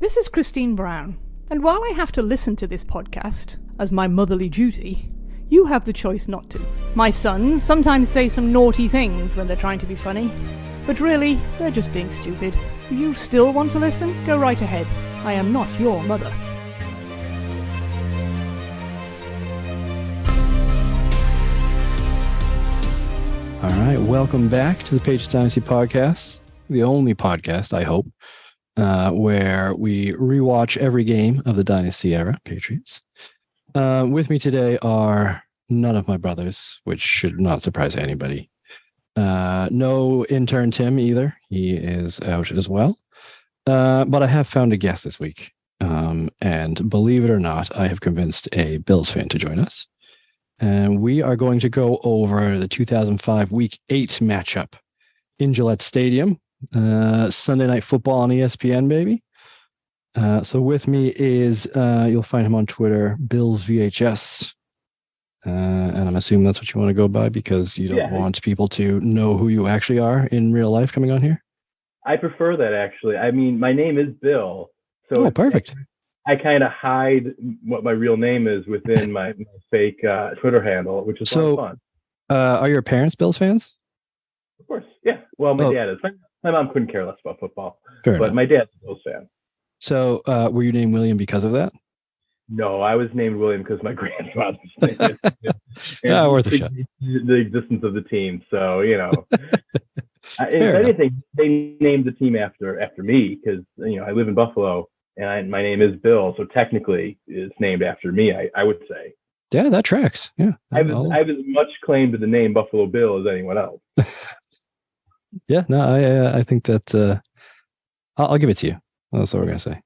This is Christine Brown, and while I have to listen to this podcast as my motherly duty, you have the choice not to. My sons sometimes say some naughty things when they're trying to be funny, but really, they're just being stupid. Do you still want to listen? Go right ahead. I am not your mother. All right, welcome back to the Patriots Dynasty podcast, the only podcast, I hope, where we rewatch every game of the Dynasty era, Patriots. With me today are none of my brothers, which should not surprise anybody. No intern Tim either. He is out as well. But I have found a guest this week. And believe it or not, I have convinced a Bills fan to join us. And we are going to go over the 2005 Week 8 matchup in Gillette Stadium. Sunday Night Football on ESPN, baby. So with me is, you'll find him on Twitter, Bills VHS. And I'm assuming that's what you want to go by because you don't want people to know who you actually are in real life coming on here? I prefer that, actually. I mean, my name is Bill. So perfect. I kind of hide what my real name is within my fake Twitter handle, which is a lot of fun. Are your parents Bills fans? Of course, yeah. Well, my dad is. My mom couldn't care less about football, Fair but enough. my dad's a Bills fan. So were you named William because of that? No, I was named William because my grandfather's name is. Worth a shot. The existence of the team. So, you know. If anything, they named the team after me because, you know, I live in Buffalo. And my name is Bill, so technically it's named after me, I would say. Yeah, that tracks. Yeah. I have as much claim to the name Buffalo Bill as anyone else. Yeah, no, I think that I'll give it to you. That's what we're going to say.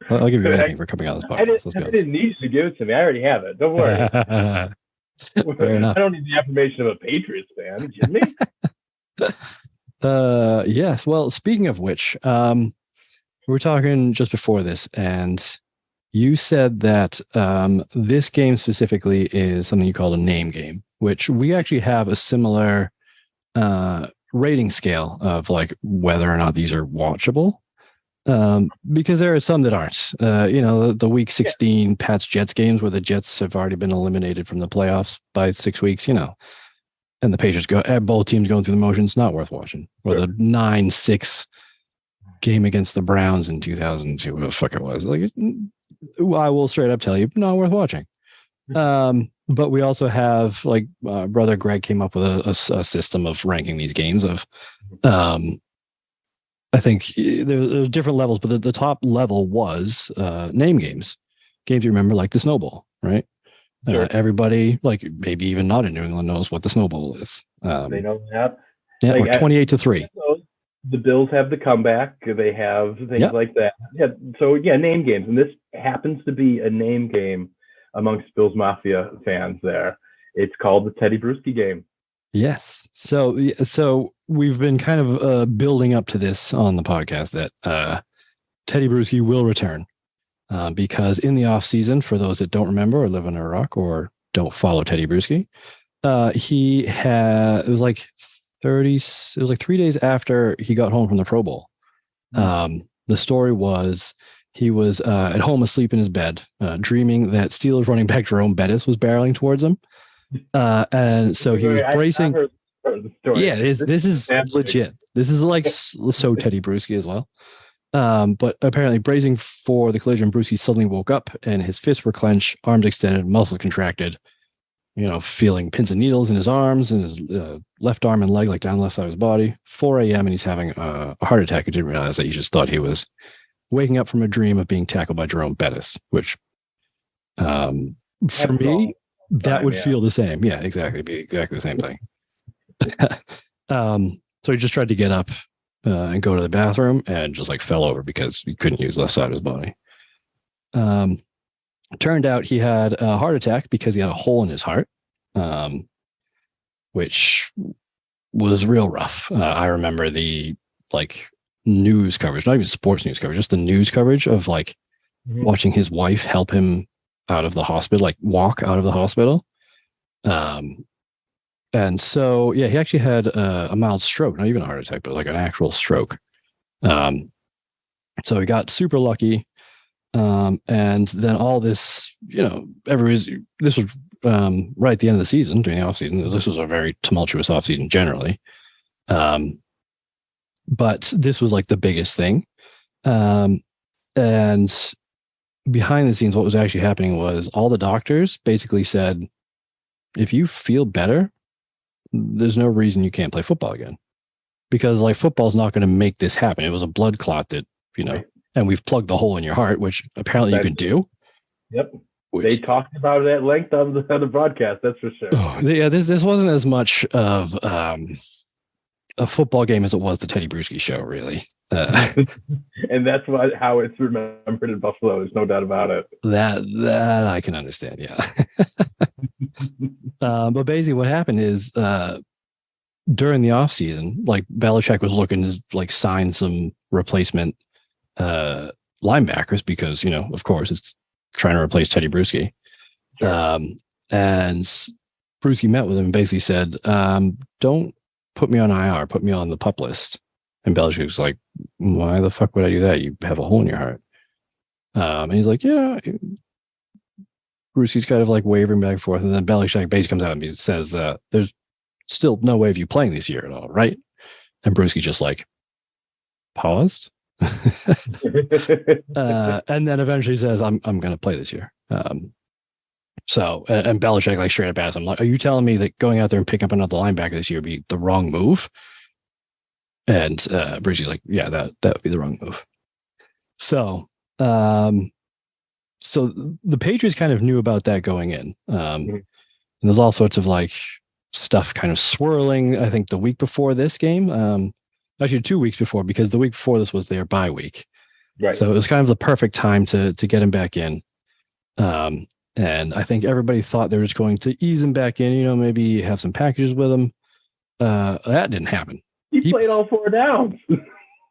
I'll give you anything for coming out of this podcast. I didn't need you to give it to me. I already have it. Don't worry. Fair enough. I don't need the affirmation of a Patriots fan. You kidding me? Yes. Well, speaking of which, we were talking just before this, and you said that this game specifically is something you call a name game, which we actually have a similar rating scale of like whether or not these are watchable, because there are some that aren't. The Week 16 Pats Jets games where the Jets have already been eliminated from the playoffs by 6 weeks, and the Patriots both teams going through the motions, not worth watching. Or the 9-6 game against the Browns in 2002, what the fuck it was. Like, I will straight up tell you, not worth watching. But we also have, like, brother Greg came up with a system of ranking these games of, I think there's different levels, but the top level was name games you remember, like the Snowball, right? Sure. Everybody, like maybe even not in New England, knows what the Snowball is. They know that. Yeah, like, 28-3. The Bills have the comeback. They have things like that. Yeah. So name games, and this happens to be a name game amongst Bills Mafia fans. There, it's called the Teddy Bruschi game. Yes. So we've been kind of building up to this on the podcast that Teddy Bruschi will return because in the off season, for those that don't remember or live under a rock or don't follow Teddy Bruschi, it was like 3 days after he got home from the Pro Bowl. The story was he was at home asleep in his bed, dreaming that Steelers running back Jerome Bettis was barreling towards him. And so he was bracing. Yeah, this is legit. This is like so Teddy Bruschi as well. But apparently bracing for the collision, Bruschi suddenly woke up and his fists were clenched, arms extended, muscles contracted, feeling pins and needles in his arms and his left arm and leg, like down the left side of his body. 4 a.m. and he's having a heart attack. He didn't realize that. He just thought he was waking up from a dream of being tackled by Jerome Bettis, which for me, that would feel the same. Yeah, exactly. Be exactly the same thing. So he just tried to get up and go to the bathroom and just like fell over because he couldn't use the left side of his body. Turned out he had a heart attack because he had a hole in his heart, which was real rough. I remember the news coverage, not even sports news coverage, just the news coverage of watching his wife help him out of the hospital, walk out of the hospital. And so, he actually had a mild stroke, not even a heart attack, but like an actual stroke. So he got super lucky. And then all this, this was right at the end of the season, during the offseason. This was a very tumultuous offseason generally. But this was like the biggest thing. And behind the scenes, what was actually happening was all the doctors basically said, if you feel better, there's no reason you can't play football again. Because like football's not going to make this happen. It was a blood clot that, right. And we've plugged the hole in your heart, which apparently you can do. Yep. They talked about it at length on the broadcast, that's for sure. Oh, yeah, this wasn't as much of a football game as it was the Teddy Bruschi show, really. And that's how it's remembered in Buffalo. There's no doubt about it. That I can understand, yeah. But basically what happened is during the offseason, like Belichick was looking to like sign some replacement linebackers because, of course, it's trying to replace Teddy Bruschi. Sure. And Bruschi met with him and basically said, don't put me on IR, put me on the PUP list. And Belichick was like, why the fuck would I do that? You have a hole in your heart. And he's like, yeah. Bruschi's kind of like wavering back and forth. And then Belichick basically comes out and says, there's still no way of you playing this year at all, right? And Bruschi just like paused. And then eventually says, I'm going to play this year. So, and Belichick like straight up asked him, like, are you telling me that going out there and picking up another linebacker this year would be the wrong move? And Bruschi's like, yeah, that would be the wrong move. So, so the Patriots kind of knew about that going in. And there's all sorts of like stuff kind of swirling, I think the week before this game, actually 2 weeks before, because the week before this was their bye week. Right. So it was kind of the perfect time to get him back in. And I think everybody thought they were just going to ease him back in, maybe have some packages with him. That didn't happen. He played all 4 downs.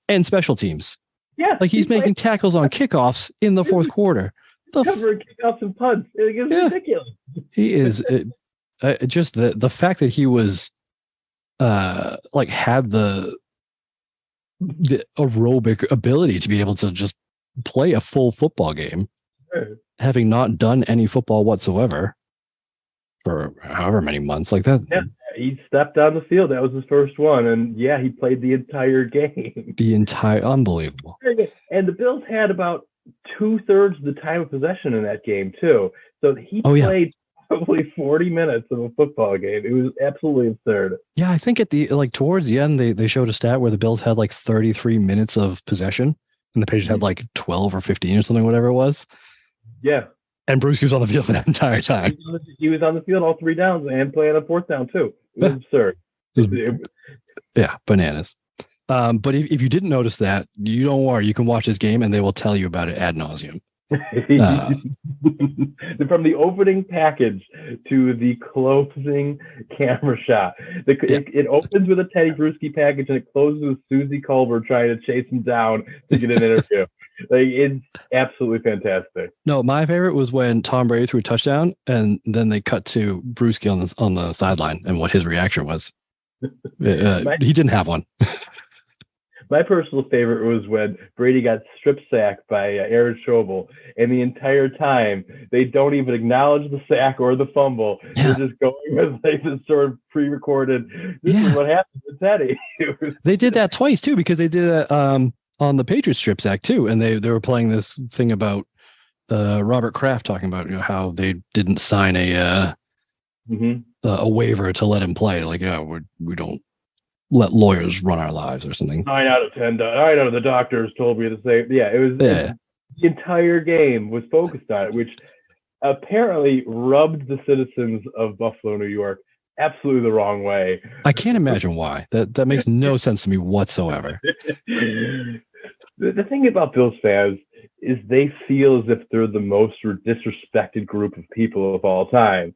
And special teams. Yeah. Like he's making tackles on kickoffs in the fourth quarter. Covering kickoffs and punts. It's ridiculous. He is just the fact that he was like had the aerobic ability to be able to just play a full football game, having not done any football whatsoever for however many months like that. Yeah, he stepped on the field. That was his first one. And yeah, he played the entire game. Unbelievable. And the Bills had about 2/3 of the time of possession in that game too. So he played probably 40 minutes of a football game. It was absolutely absurd. Yeah, I think towards the end, they showed a stat where the Bills had like 33 minutes of possession and the Patriots had like 12 or 15 or something, whatever it was. Yeah. And Bruce was on the field for that entire time. He was on the field all 3 downs and playing on 4th down too. It was absurd. Yeah, bananas. But if you didn't notice that, you don't worry. You can watch this game and they will tell you about it ad nauseum. From the opening package to the closing camera shot. It opens with a Teddy Bruschi package and it closes with Susie Culver trying to chase him down to get an interview. It's absolutely fantastic. No, my favorite was when Tom Brady threw a touchdown and then they cut to Bruschi on the sideline and what his reaction was. He didn't have one. My personal favorite was when Brady got strip sacked by Aaron Schobel, and the entire time they don't even acknowledge the sack or the fumble. Yeah. They're just going with like this sort of pre-recorded. This is what happened with Teddy. They did that twice too, because they did that on the Patriots strip sack too, and they were playing this thing about Robert Kraft talking about how they didn't sign a waiver to let him play. Like, we don't let lawyers run our lives or something. 9 out of 10. 9 out of the doctors told me to say, it was the entire game was focused on it, which apparently rubbed the citizens of Buffalo, New York absolutely the wrong way. I can't imagine why. That makes no sense to me whatsoever. The thing about Bills fans is they feel as if they're the most disrespected group of people of all time.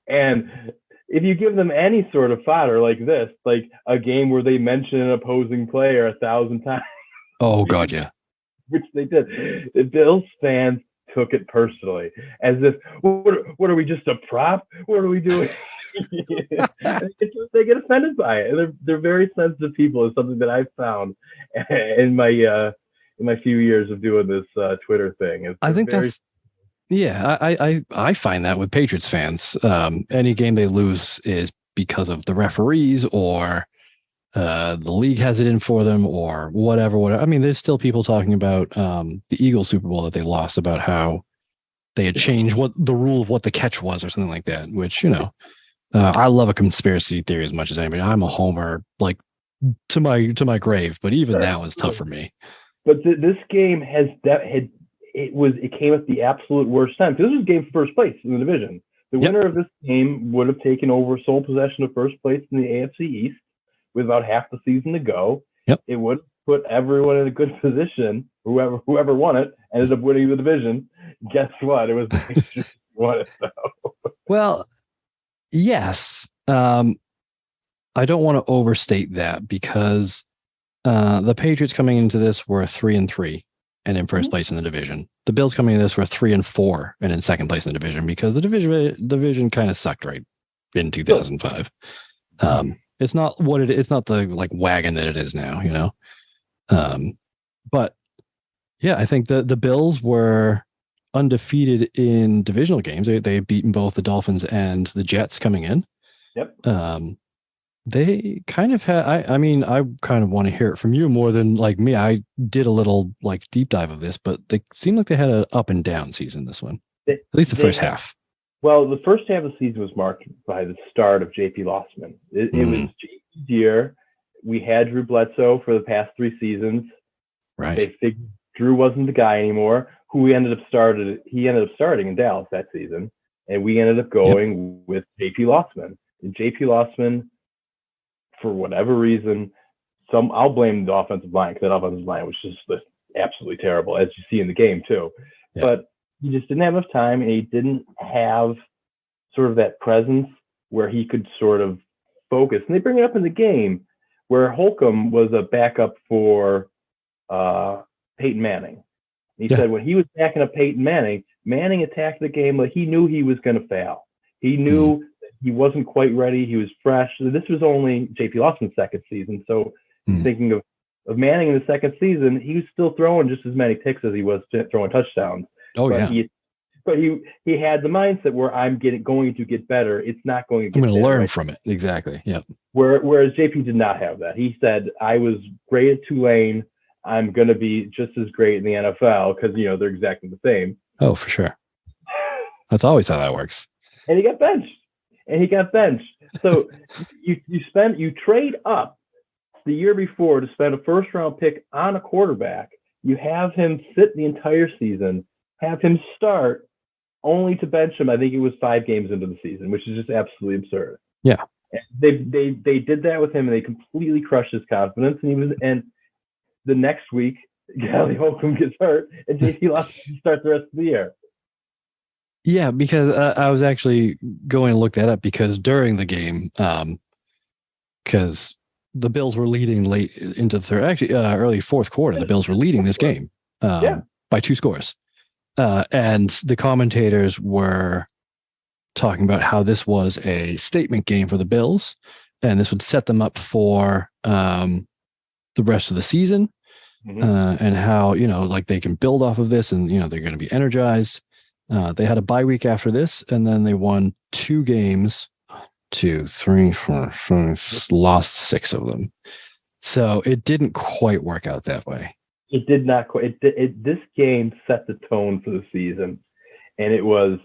And if you give them any sort of fodder like this, like a game where they mention an opposing player 1,000 times. Oh, God, yeah. Which they did. The Bills fans took it personally, as if, what are we, just a prop? What are we doing? They get offended by it. They're very sensitive people. It's something that I've found in my in my few years of doing this Twitter thing. I think that's I find that with Patriots fans, any game they lose is because of the referees or the league has it in for them or whatever. I mean, there's still people talking about the Eagles Super Bowl that they lost, about how they had changed what the rule of what the catch was or something like that, which, I love a conspiracy theory as much as anybody. I'm a homer, like to my grave, but even that was tough for me. But this game it came at the absolute worst time, because this was game for first place in the division. The winner of this game would have taken over sole possession of first place in the AFC East with about half the season to go. Yep. It would put everyone in a good position. Whoever won it ended up winning the division. Guess what? It was the Patriots who won it. So. Well, yes. I don't want to overstate that, because the Patriots coming into this were 3-3 and in first place in the division. The Bills coming into this were 3-4 and in second place in the division, because the division kind of sucked right in 2005. It's not what it is. It's not the like wagon that it is now, But yeah, I think the Bills were undefeated in divisional games. They had beaten both the Dolphins and the Jets coming in. Yep. They kind of had, I kind of want to hear it from you more than like me. I did a little like deep dive of this, but they seemed like they had an up and down season, this one. At least the first half. Well, the first half of the season was marked by the start of J.P. Lossman. It was JP's year. We had Drew Bledsoe for the past 3 seasons. Right. They figured Drew wasn't the guy anymore. He ended up starting in Dallas that season, and we ended up going with J.P. Lossman. And J.P. Lossman, for whatever reason, I'll blame the offensive line, because that offensive line was just absolutely terrible, as you see in the game too. Yeah. But he just didn't have enough time, and he didn't have sort of that presence where he could sort of focus. And they bring it up in the game where Holcomb was a backup for Peyton Manning. He said when he was backing up Peyton Manning, Manning attacked the game like he knew he was going to fail. He knew that he wasn't quite ready. He was fresh. This was only J.P. Lawson's second season. So thinking of Manning in the second season, he was still throwing just as many picks as he was throwing touchdowns. Oh, but he had the mindset where I'm going to get better. It's not going to get I'm going to learn right? from it. Exactly. Yeah. Whereas JP did not have that. He said, I was great at Tulane. I'm going to be just as great in the NFL, because, they're exactly the same. Oh, for sure. That's always how that works. And he got benched. So you trade up the year before to spend a first round pick on a quarterback. You have him sit the entire season, have him start, only to bench him. I think it was 5 games into the season, which is just absolutely absurd. Yeah. And they did that with him, and they completely crushed his confidence. And the next week, Kelly Holcomb gets hurt, and JP Lawson starts the rest of the year. Yeah, because I was actually going to look that up, because during the game, because the Bills were leading late into the third, actually early fourth quarter, the Bills were leading this game by 2 scores. And the commentators were talking about how this was a statement game for the Bills, and this would set them up for the rest of the season. And how, like they can build off of this, and, they're going to be energized. They had a bye week after this, and then they won 2 games, 2, 3, 4, 5, lost 6 of them. So it didn't quite work out that way. It did not quite. This game set the tone for the season, and it was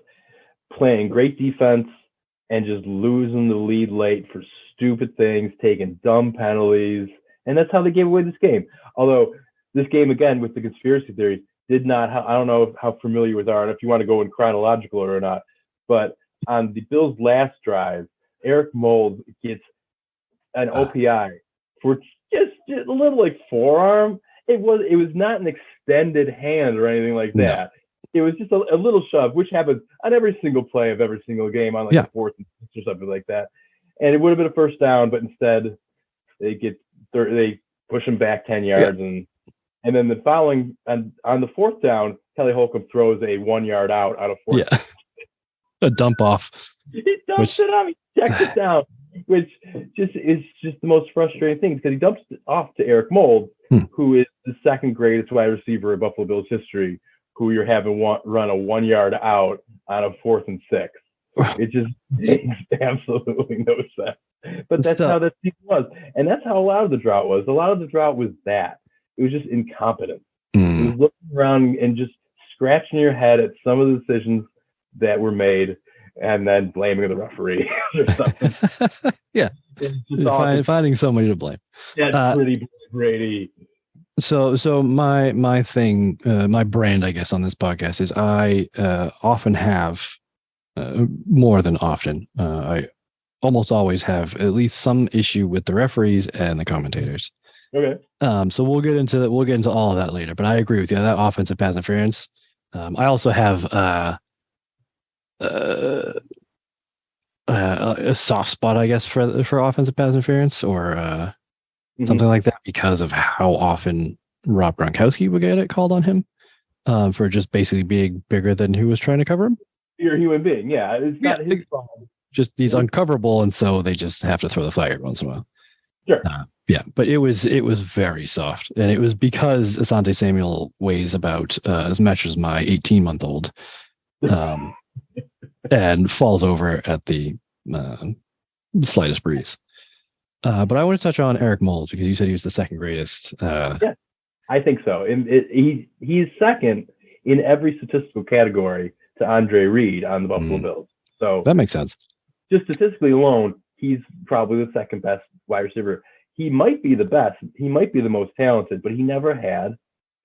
playing great defense and just losing the lead late for stupid things, taking dumb penalties, and that's how they gave away this game. Although this game, again, with the conspiracy theories, did not. I don't know how familiar with are, and if you want to go in chronological order or not, but on the Bills' last drive, Eric Mold gets an OPI for just a little like forearm. It was not an extended hand or anything like that. No. It was just a little shove, which happens on every single play of every single game on like a 4th and 6th or something like that. And it would have been a first down, but instead they push him back 10 yards, and then the following on the 4th down, Kelly Holcomb throws a 1 yard out of 4th. Yeah, a dump off. He dumps it off. He checks it down. which just is just the most frustrating thing because he dumps it off to Eric Mold, who is the second greatest wide receiver in Buffalo Bills history, who you're having run a 1 yard out on a 4th and 6. It just makes absolutely no sense. But that's how that team was. And that's how a lot of the drought was. A lot of the drought was that. It was just incompetence. It was looking around and just scratching your head at some of the decisions that were made and then blaming the referee or something. Yeah. Finding somebody to blame. That's pretty Brady. So my thing, my brand, I guess, on this podcast is I often have, more than often, I almost always have at least some issue with the referees and the commentators. Okay. So we'll get into all of that later. But I agree with you. That offensive pass interference. I also have a soft spot, I guess, for offensive pass interference or something like that because of how often Rob Gronkowski would get it called on him for just basically being bigger than who was trying to cover him. You're a human being, yeah. It's not his fault. Just he's uncoverable, and so they just have to throw the flag every once in a while. Sure. Yeah, but it was very soft, and it was because Asante Samuel weighs about as much as my 18-month-old, and falls over at the slightest breeze. But I want to touch on Eric Mold because you said he was the second greatest. Yeah, I think so. And he's second in every statistical category to Andre Reed on the Buffalo Bills. So that makes sense. Just statistically alone, he's probably the second best wide receiver. He might be the best. He might be the most talented, but he never had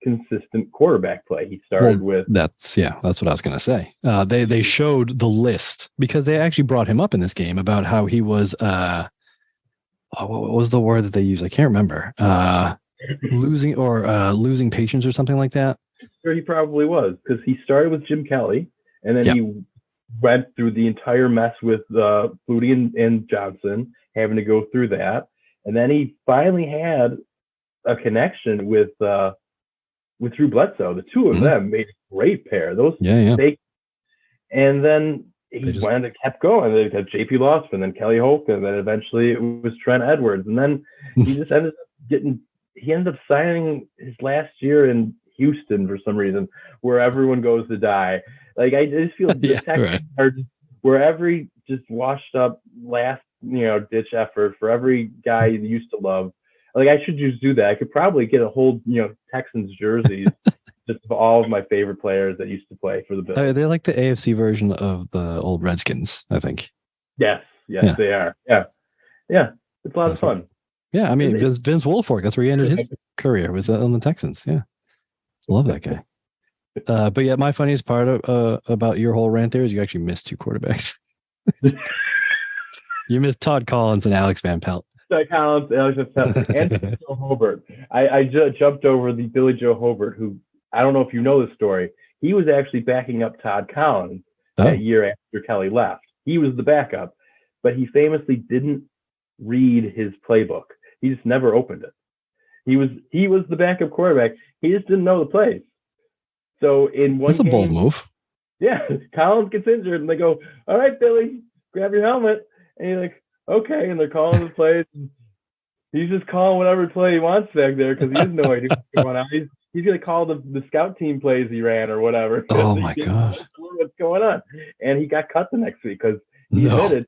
consistent quarterback play. He started with that's what I was going to say. They showed the list because they actually brought him up in this game about how he was what was the word that they used? I can't remember. Losing patience or something like that. Sure, he probably was because he started with Jim Kelly and then he went through the entire mess with Flutie and Johnson, having to go through that. And then he finally had a connection with Drew Bledsoe. The two of them made a great pair. And then he kept going. They had J.P. Losman, then Kelly Holt, and then eventually it was Trent Edwards. And then he just ended up signing his last year in Houston for some reason, where everyone goes to die. Like I just feel the Texans are just where every just washed up last ditch effort for every guy you used to love. Like I should just do that. I could probably get a whole Texans jerseys just of all of my favorite players that used to play for the Bills. They're like the AFC version of the old Redskins, I think. Yes, they are. Yeah, it's a lot of fun. Yeah, I mean Vince Wilfork. That's where he ended his career. Was on the Texans? Yeah, love that guy. But yeah, my funniest part about your whole rant there is you actually missed two quarterbacks. You missed Todd Collins and Alex Van Pelt. Todd Collins, Alex Van Pelt, and Joe Hobart. I jumped over the Billy Joe Hobart, who I don't know if you know the story. He was actually backing up Todd Collins that year after Kelly left. He was the backup, but he famously didn't read his playbook. He just never opened it. He was the backup quarterback. He just didn't know the plays. So in one That's a bold move. Yeah, Collins gets injured, and they go, "All right, Billy, grab your helmet." And he's like, "Okay," and they're calling the plays. And he's just calling whatever play he wants back there because he has no idea what's going on. He's going to call the scout team plays he ran or whatever. Oh my God. What's going on? And he got cut the next week because he admitted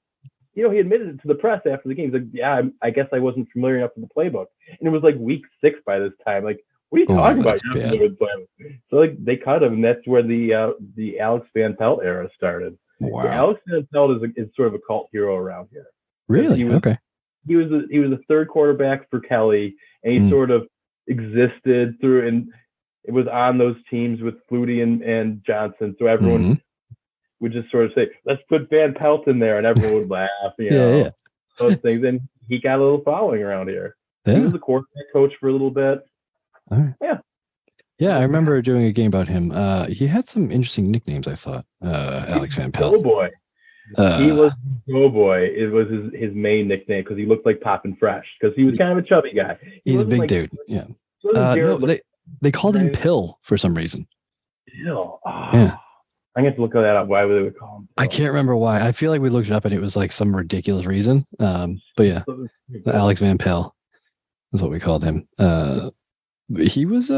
it to the press after the game. He's like, "Yeah, I guess I wasn't familiar enough with the playbook." And it was like week 6 by this time. Like, what are you talking about? So like they cut him, and that's where the Alex Van Pelt era started. Wow. Yeah, Alex Van Pelt is sort of a cult hero around here. Really? He was a third quarterback for Kelly, and he sort of existed through, and it was on those teams with Flutie and Johnson. So everyone would just sort of say, "Let's put Van Pelt in there," and everyone would laugh. Those things. And he got a little following around here. Yeah. He was a quarterback coach for a little bit. All right. Yeah, I remember doing a game about him. He had some interesting nicknames, I thought. Alex Van Pelt. Go Boy. He was Go Boy. It was his main nickname because he looked like Poppin' Fresh because he was kind of a chubby guy. He's a big dude. Yeah. No, they called him Pill for some reason. Pill. Oh. Yeah. I'm going to look that up. Why would they call him Pill? I can't remember why. I feel like we looked it up and it was like some ridiculous reason. But yeah, Alex Van Pelt is what we called him. He was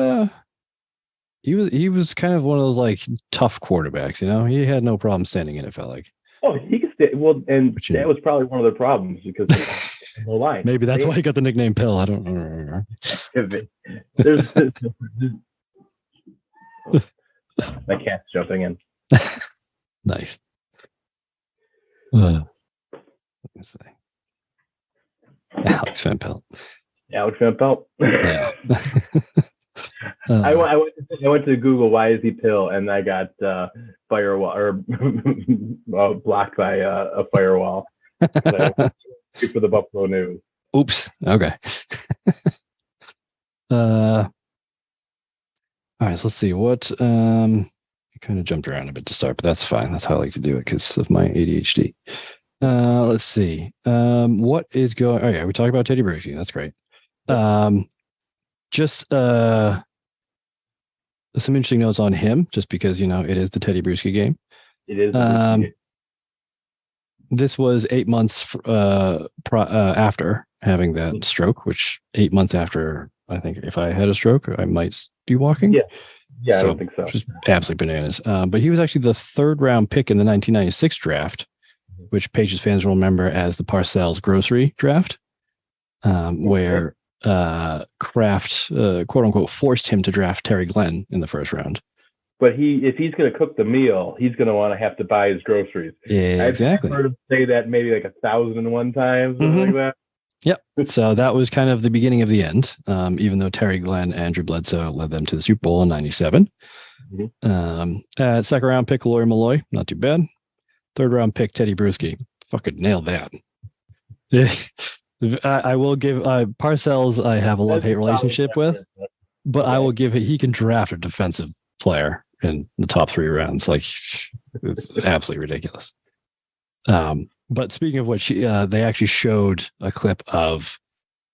he was kind of one of those like tough quarterbacks. You know, he had no problem standing in. It felt like. Oh, he could stay. Well, and that was probably one of the problems because of the line. Maybe that's why he got the nickname Pill. I don't know. My cat's jumping in. Nice. Let me see. Alex Van Pelt. Alex Van Pelt. Yeah. I went to Google why is he Pill, and I got firewall or blocked by a firewall. For the Buffalo News. Oops. Okay. All right. So let's see what. I kind of jumped around a bit to start, but that's fine. That's how I like to do it because of my ADHD. Let's see. What is going? Oh yeah, we talked about Teddy Bruschi. That's great. Just some interesting notes on him, just because it is the Teddy Bruschi game. It is. This was 8 months after having that stroke, which 8 months after, I think if I had a stroke, I might be walking. Yeah, I don't think so. Just absolutely bananas. But he was actually the 3rd round pick in the 1996 draft, which Patriots fans will remember as the Parcells Grocery draft, where Kraft, quote unquote, forced him to draft Terry Glenn in the 1st round. But if he's going to cook the meal, he's going to have to buy his groceries. Yeah, exactly. I've heard him say that maybe like 1,001 times, something like that. Yep. So that was kind of the beginning of the end, even though Terry Glenn and Andrew Bledsoe led them to the Super Bowl in 97. 2nd round pick, Lawyer Malloy. Not too bad. 3rd round pick, Teddy Bruschi. Fucking nailed that. I will give Parcells, I have a love-hate relationship with, but I will give it, he can draft a defensive player in the top 3 rounds. Like, it's absolutely ridiculous. But speaking of which, they actually showed a clip of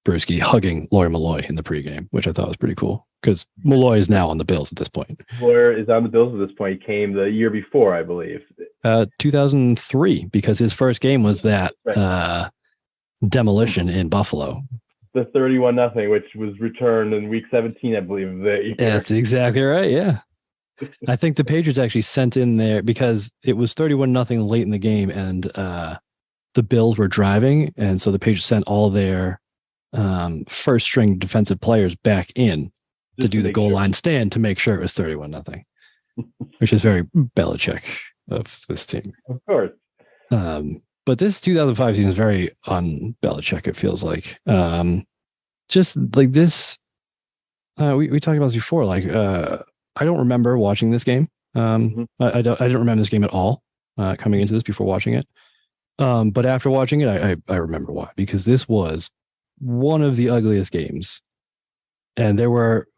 Bruschi hugging Lawyer Malloy in the pregame, which I thought was pretty cool because Malloy is now on the Bills at this point. Lawyer is on the Bills at this point. He came the year before, I believe. 2003, because his first game was that demolition in Buffalo. The 31-0, which was returned in week 17, I believe. That's exactly right. Yeah. I think the Patriots actually sent in there because it was 31-0 late in the game, and the Bills were driving, and so the Patriots sent all their first string defensive players back in to do the goal line stand to make sure it was 31-0, which is very Belichick of this team. Of course. But this 2005 season is very un-Belichick, it feels like. Just like this, we talked about this before, like, I don't remember watching this game. I didn't remember this game at all coming into this before watching it. But after watching it, I remember why. Because this was one of the ugliest games. And there were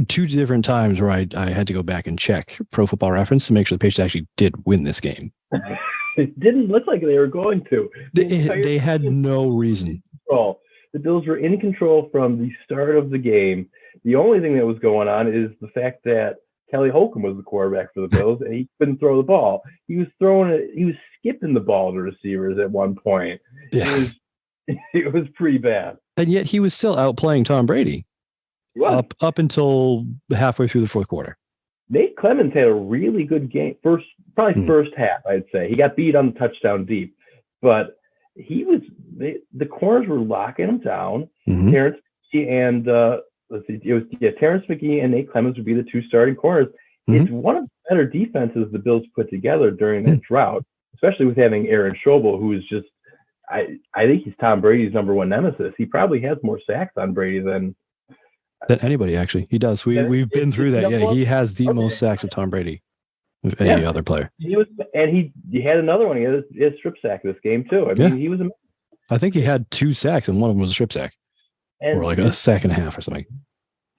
2 different times where I had to go back and check Pro Football Reference to make sure the Patriots actually did win this game. It didn't look like they were going to. They had no reason. The Bills were in control from the start of the game. The only thing that was going on is the fact that Kelly Holcomb was the quarterback for the Bills, and he couldn't throw the ball. He was skipping the ball to receivers at one point. Yeah. It was pretty bad. And yet he was still outplaying Tom Brady up until halfway through the 4th quarter. Nate Clemens had a really good game. First half, I'd say. He got beat on the touchdown deep, but the corners were locking him down. Terrence and Terrence McGee and Nate Clemens would be the 2 starting corners. It's one of the better defenses the Bills put together during that drought, especially with having Aaron Schobel, who is just, I think he's Tom Brady's number 1 nemesis. He probably has more sacks on Brady than anybody, actually. He does. We've been through that. Yeah, he has the most sacks of Tom Brady of any other player. He had another one. He had a strip sack this game too. I mean, he was. I think he had 2 sacks, and one of them was a strip sack, or like a sack and a half or something.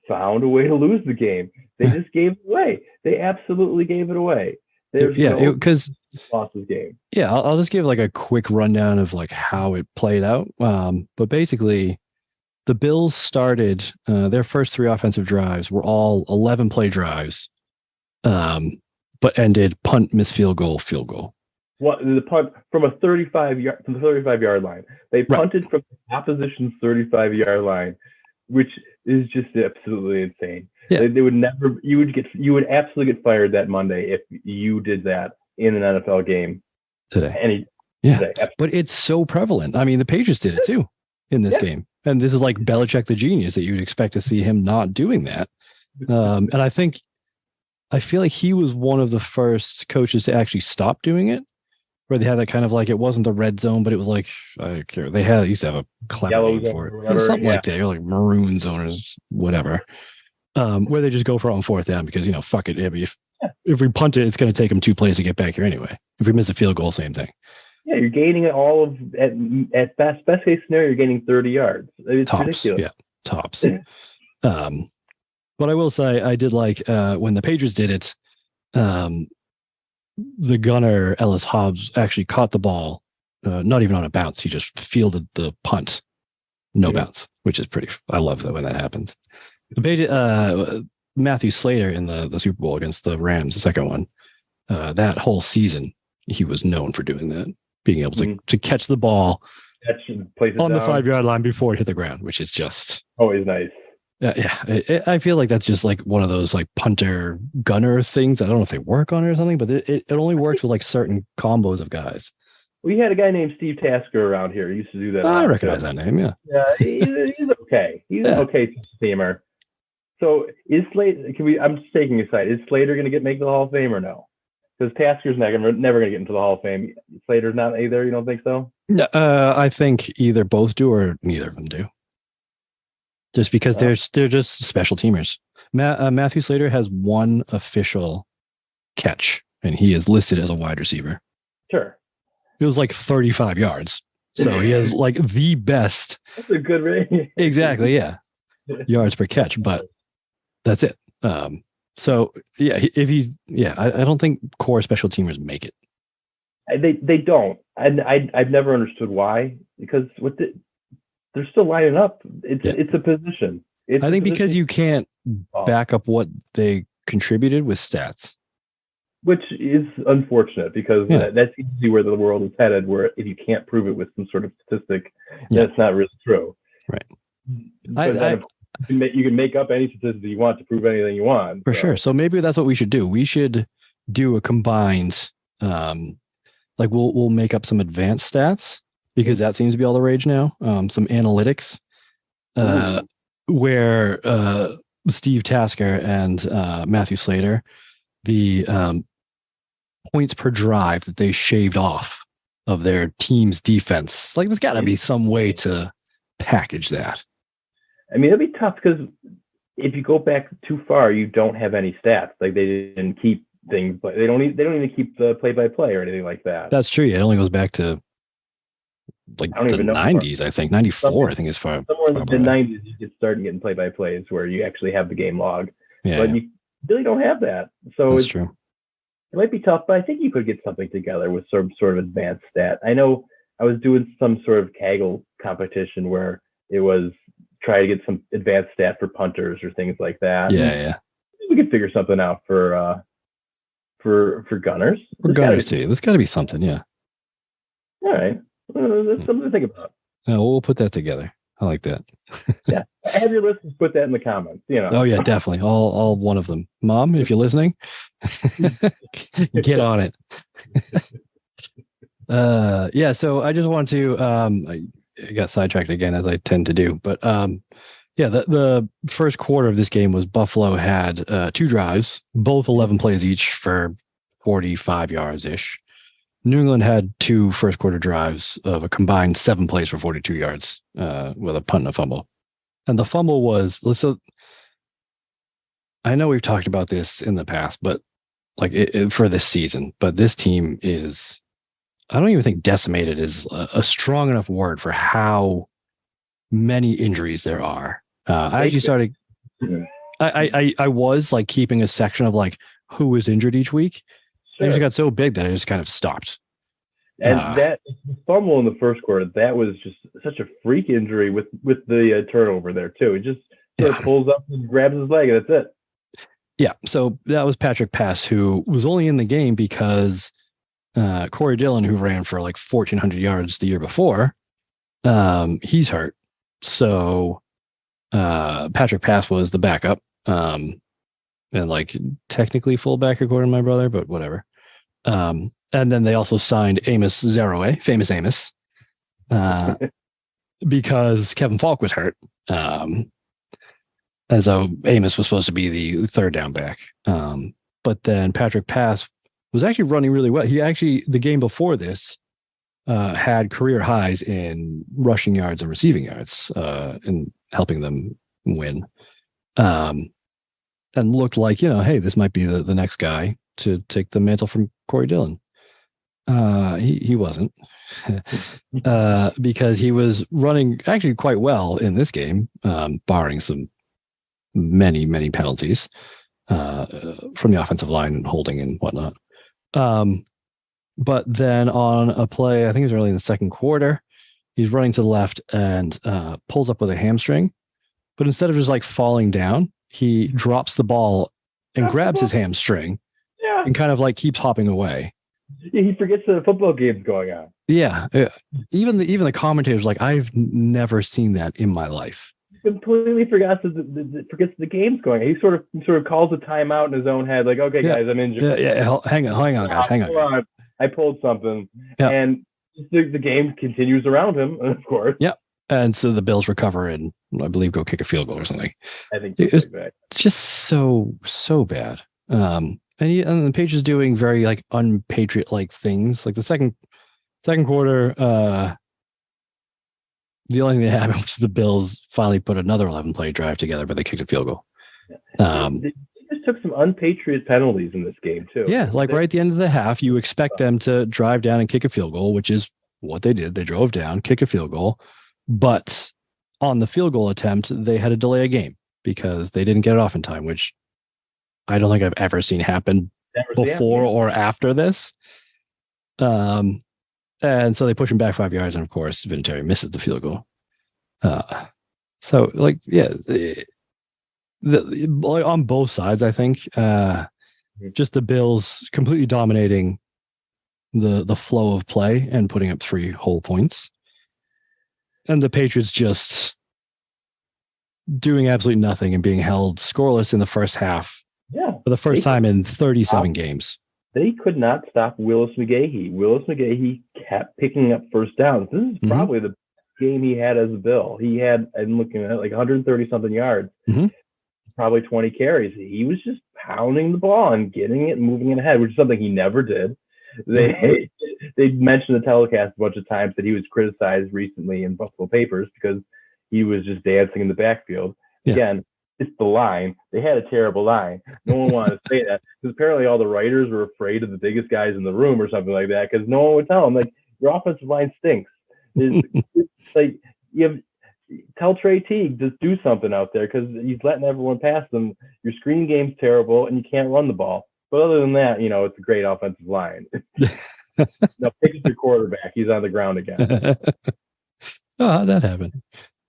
Found a way to lose the game. They just gave it away. They absolutely gave it away. Because lost this game. Yeah, I'll just give like a quick rundown of like how it played out. But basically, the Bills started their first 3 offensive drives were all 11 play drives. but ended punt, miss field goal, field goal. What the punt from a 35-yard line? They punted from the opposition's 35-yard line, which is just absolutely insane. Yeah. They would never. You would absolutely get fired that Monday if you did that in an NFL game today. But it's so prevalent. I mean, the Patriots did it too in this game, and this is like Belichick the genius that you'd expect to see him not doing that. And I feel like he was one of the first coaches to actually stop doing it, where they had that kind of like, it wasn't the red zone, but it was like, they used to have a clever name for it. Something like that, or like maroon zone or whatever, where they just go for it on fourth down because, fuck it. If we punt it, it's going to take them 2 plays to get back here anyway. If we miss a field goal, same thing. Yeah, you're gaining at best case scenario, you're gaining 30 yards. It's ridiculous. Yeah, tops. But I will say, I did like when the Patriots did it, the gunner, Ellis Hobbs, actually caught the ball, not even on a bounce. He just fielded the punt, no bounce, which is pretty. I love that when that happens. Matthew Slater in the Super Bowl against the Rams, the second one, that whole season, he was known for doing that, being able to catch the ball on the 5-yard line before it hit the ground, which is just always nice. I feel like that's just like one of those like punter gunner things. I don't know if they work on it or something, but it only works with like certain combos of guys. We had a guy named Steve Tasker around here. He used to do that. I recognize that name. Yeah. Yeah, he's okay. He's an okay teamer. So is Slater? I'm just taking a side. Is Slater going to make the Hall of Fame or no? Because Tasker's never going to get into the Hall of Fame. Slater's not either. You don't think so? No, I think either both do or neither of them do. Just because they're just special teamers. Matthew Slater has one official catch, and he is listed as a wide receiver. Sure. It was like 35 yards. So he has like the best. That's a good range. Exactly, yeah. Yards per catch, but that's it. So yeah, I don't think core special teamers make it. They don't, and I've never understood why. Because they're still lining up. It's a position. I think because you can't back up what they contributed with stats, which is unfortunate because that's usually where the world is headed. Where if you can't prove it with some sort of statistic, that's not really true. Right. You can make up any statistic you want to prove anything you want. For sure. So maybe that's what we should do. We should do a combined, like we'll make up some advanced stats because that seems to be all the rage now. Some analytics, where Steve Tasker and Matthew Slater, the points per drive that they shaved off of their team's defense. Like there's got to be some way to package that. I mean, it'll be tough because if you go back too far, you don't have any stats. Like they didn't keep things, but they don't even keep the play-by-play or anything like that. That's true. Yeah, it only goes back to like the 90s, I think. 94, I think, is far. Somewhere in the 90s, you could start getting play-by-plays where you actually have the game log. Yeah, but you really don't have that. So that's true. It might be tough, but I think you could get something together with some sort of advanced stat. I know I was doing some sort of Kaggle competition where it was try to get some advanced stat for punters or things like that. Yeah. We could figure something out for gunners. For gunners too. There's got to be something. Yeah. All right. That's something to think about. We'll put that together. I like that. Yeah. Have your listeners put that in the comments. Oh yeah, definitely. All one of them. Mom, if you're listening, get on it. Yeah. So I just want to. I got sidetracked again as I tend to do, but the first quarter of this game was Buffalo had 2 drives, both 11 plays each for 45 yards ish. New England had 2 first quarter drives of a combined 7 plays for 42 yards with a punt and a fumble. And the fumble was, so I know we've talked about this in the past, but like for this season, but this team is, I don't even think decimated is a strong enough word for how many injuries there are. I actually started, I was like keeping a section of like who was injured each week. Sure. It just got so big that I just kind of stopped. And that fumble in the first quarter, that was just such a freak injury with the turnover there too. It just sort of pulls up and grabs his leg, and that's it. Yeah, so that was Patrick Pass, who was only in the game because Corey Dillon, who ran for like 1,400 yards the year before, he's hurt. So Patrick Pass was the backup, and like technically fullback according to my brother, but whatever. And then they also signed Amos Zeroe, famous Amos, because Kevin Falk was hurt. And so Amos was supposed to be the third down back. But then Patrick Pass was actually running really well. He actually, the game before this, had career highs in rushing yards and receiving yards, and helping them win. And looked like, hey, this might be the next guy to take the mantle from Corey Dillon. He wasn't, because he was running actually quite well in this game, barring some many penalties from the offensive line and holding and whatnot. But then on a play, I think it was early in the second quarter, he's running to the left and pulls up with a hamstring. But instead of just like falling down, he drops the ball and grabs his hamstring and kind of like keeps hopping away. Yeah, he forgets that a football game's going on. Yeah. Even the commentators like, I've never seen that in my life. Completely forgets the game's going. He sort of calls a timeout in his own head, like, okay, guys, I'm injured. Yeah. Hang on, guys. Hang on. I pulled something, and the game continues around him, of course. Yep. And so the Bills recover and I believe go kick a field goal or something. I think it was just so bad. And the Patriots doing very like unpatriot like things. Like the second quarter, the only thing that happened was the Bills finally put another 11-play drive together, but they kicked a field goal. They just took some unpatriot penalties in this game too. Yeah, like right at the end of the half, you expect them to drive down and kick a field goal, which is what they did. They drove down, kick a field goal, but on the field goal attempt, they had to delay a game because they didn't get it off in time, which I don't think I've ever seen happen before or after this. And so they push him back 5 yards, and of course, Vinatieri misses the field goal. So, like, yeah, on both sides, I think, just the Bills completely dominating the flow of play and putting up 3 whole points, and the Patriots just doing absolutely nothing and being held scoreless in the first half. Yeah, for the first time in 37 games. They could not stop Willis McGahee. Willis McGahee kept picking up first downs. This is probably the game he had as a Bill. He had, I'm looking at like 130 something yards, probably 20 carries. He was just pounding the ball and getting it and moving it ahead, which is something he never did. They mentioned the telecast a bunch of times that he was criticized recently in Buffalo papers because he was just dancing in the backfield. Yeah. Again, it's the line. They had a terrible line. No one wanted to say that because apparently all the writers were afraid of the biggest guys in the room or something like that because no one would tell them, like, your offensive line stinks. It's like, tell Trey Teague, just do something out there because he's letting everyone pass them. Your screen game's terrible and you can't run the ball. But other than that, it's a great offensive line. Now pick up your quarterback. He's on the ground again. Oh, how'd that happen?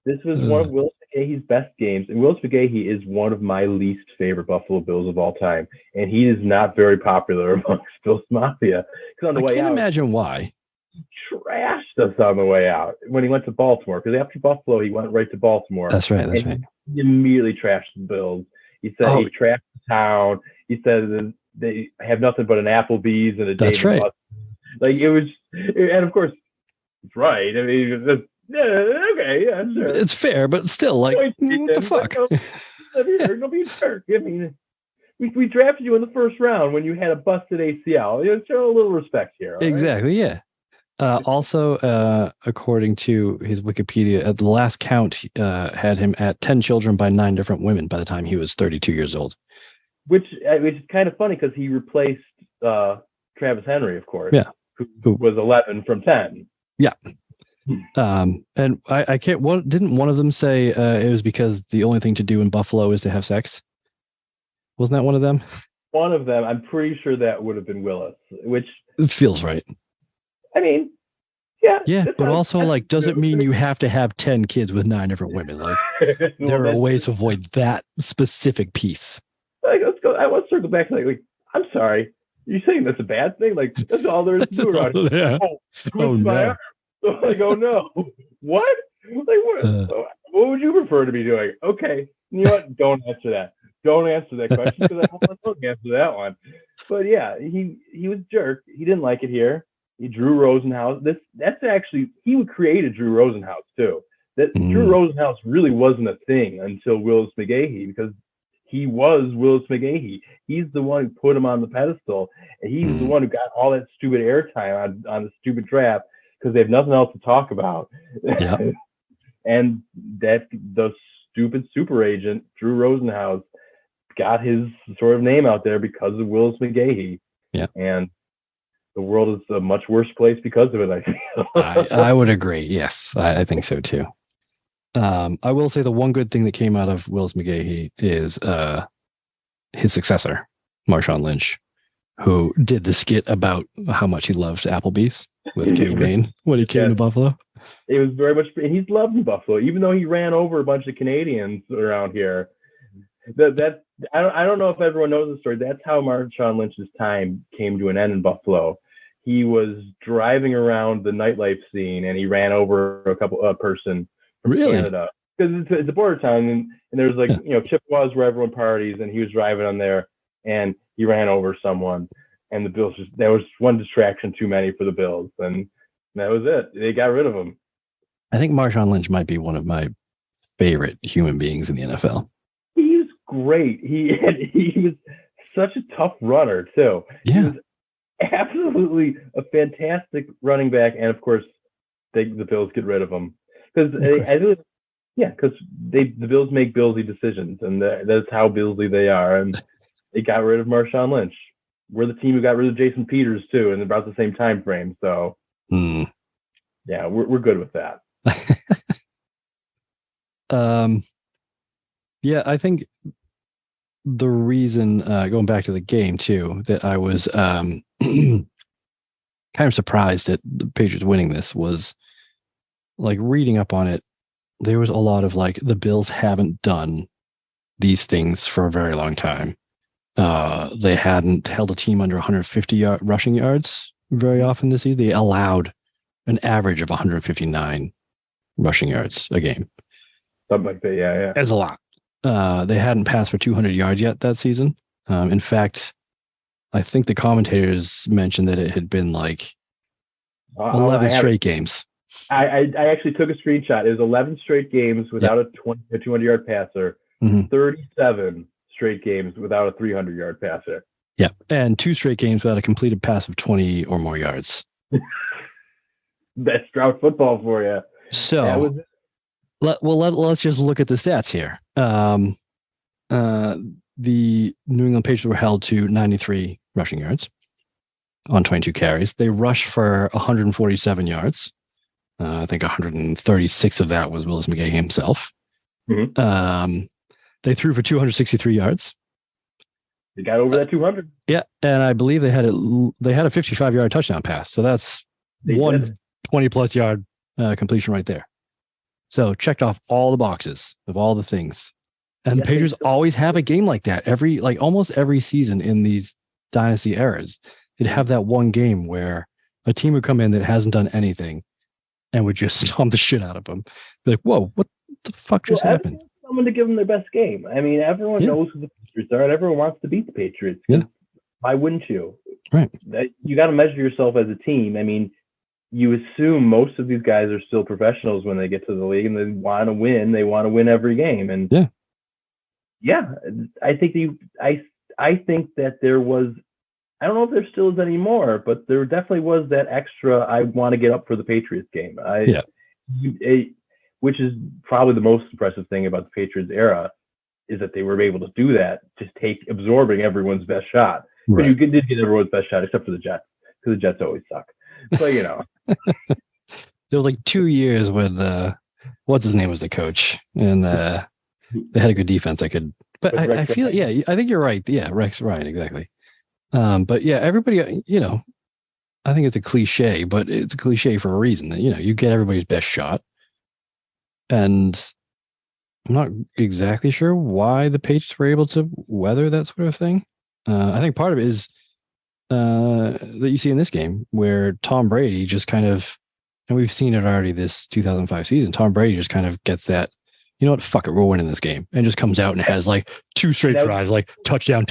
This was one of Willis McGahee's best games, and Willis McGahee is one of my least favorite Buffalo Bills of all time, and he is not very popular amongst Bills Mafia. Because on the way out, I can't imagine why. He trashed us on the way out when he went to Baltimore. Because after Buffalo, he went right to Baltimore. That's right. He immediately trashed the Bills. He said he trashed the town. He said they have nothing but an Applebee's and a Dave & Buster's. Like it was, and of course, it's right. I mean. Yeah, okay, yeah, sure. It's fair, but still, like, what the fuck? Don't be a jerk. I mean, we drafted you in the first round when you had a busted ACL. Show a little respect here. Exactly, right? Yeah. Also, according to his Wikipedia, at the last count, had him at 10 children by 9 different women by the time he was 32 years old. Which is kind of funny because he replaced Travis Henry, of course. Yeah. Who was 11 from 10. Yeah. And I can't. What didn't one of them say? It was because the only thing to do in Buffalo is to have sex. Wasn't that one of them? One of them. I'm pretty sure that would have been Willis. Which it feels right. I mean, yeah. Yeah, but also, like, doesn't mean you have to have 10 kids with 9 different women. Like, there are ways to avoid that specific piece. Like, let's go. I want to circle back to like, I'm sorry. You're saying that's a bad thing? Like, that's all there is to do around here. Yeah. Oh, no. So like, oh no. What? Like, what would you prefer to be doing? Okay. You know what? Don't answer that. Don't answer that question because I don't want to answer that one. But yeah, he was a jerk. He didn't like it here. He Drew Rosenhaus. That's actually, he created Drew Rosenhaus too. Drew Rosenhaus really wasn't a thing until Willis McGahee, because he was Willis McGahee. He's the one who put him on the pedestal, and he's the one who got all that stupid airtime on the stupid draft because they have nothing else to talk about. Yeah. And that the stupid super agent Drew Rosenhaus got his sort of name out there because of Willis McGahee. Yeah. And the world is a much worse place because of it, I feel. I would agree. Yes, I think so too. I will say the one good thing that came out of Willis McGahee is his successor, Marshawn Lynch, who did the skit about how much he loves Applebee's with Kenny Mayne when he came to Buffalo. It was very much, and he's loved in Buffalo, even though he ran over a bunch of Canadians around here. I don't know if everyone knows the story. That's how Marshawn Lynch's time came to an end in Buffalo. He was driving around the nightlife scene, and he ran over a person from Canada, because it's a border town, and there's like Chippewas where everyone parties, and he was driving on there, and he ran over someone, and the Bills there was one distraction too many for the Bills, and that was it. They got rid of him. I think Marshawn Lynch might be one of my favorite human beings in the NFL. He was great. He was such a tough runner too. Yeah. He was absolutely a fantastic running back, and of course, the Bills get rid of him because the Bills make Billsy decisions, and that's how Billsy they are, and they got rid of Marshawn Lynch. We're the team who got rid of Jason Peters too, in about the same time frame. So, yeah, we're good with that. Yeah, I think the reason, going back to the game too, that I was kind of surprised at the Patriots winning this was, like, reading up on it, there was a lot of like, the Bills haven't done these things for a very long time. They hadn't held a team under 150 rushing yards very often this season. They allowed an average of 159 rushing yards a game. Something like that, yeah. That's a lot. They hadn't passed for 200 yards yet that season. In fact, I think the commentators mentioned that it had been like 11 straight games. I actually took a screenshot. It was 11 straight games without a 200-yard passer, 37 straight games without a 300-yard passer. Yeah, and 2 straight games without a completed pass of 20 or more yards. That's drought football for you. So, let's just look at the stats here. The New England Patriots were held to 93 rushing yards on 22 carries. They rushed for 147 yards. I think 136 of that was Willis McGahee himself. They threw for 263 yards. They got over that 200. Yeah, and I believe they had a 55-yard touchdown pass. So that's 20-plus yard completion right there. So checked off all the boxes of all the things. And Patriots always have a game like that. Almost every season in these dynasty eras, they'd have that one game where a team would come in that hasn't done anything and would just stomp the shit out of them. Be like, whoa, what the fuck just happened? Someone to give them their best game. I mean, everyone knows who the Patriots are, and everyone wants to beat the Patriots. Yeah. Why wouldn't you? Right. You got to measure yourself as a team. I mean, you assume most of these guys are still professionals when they get to the league, and they want to win. They want to win every game. And I think I think that there was, I don't know if there still is anymore, but there definitely was that extra, I want to get up for the Patriots game. Which is probably the most impressive thing about the Patriots era, is that they were able to do that, just absorbing everyone's best shot. Right. But you did get everyone's best shot, except for the Jets, because the Jets always suck. So, there were like 2 years when what's his name was the coach, and they had a good defense that could. But I feel, I think you're right. Yeah, Rex, right, exactly. But yeah, everybody, I think it's a cliche, but it's a cliche for a reason. That you get everybody's best shot, and I'm not exactly sure why the Patriots were able to weather that sort of thing. I think part of it is that you see in this game where Tom Brady just kind of, and we've seen it already this 2005 season, Tom Brady just kind of gets that, you know what, fuck it, we're winning this game, and just comes out and has like 2 straight drives, like touchdown,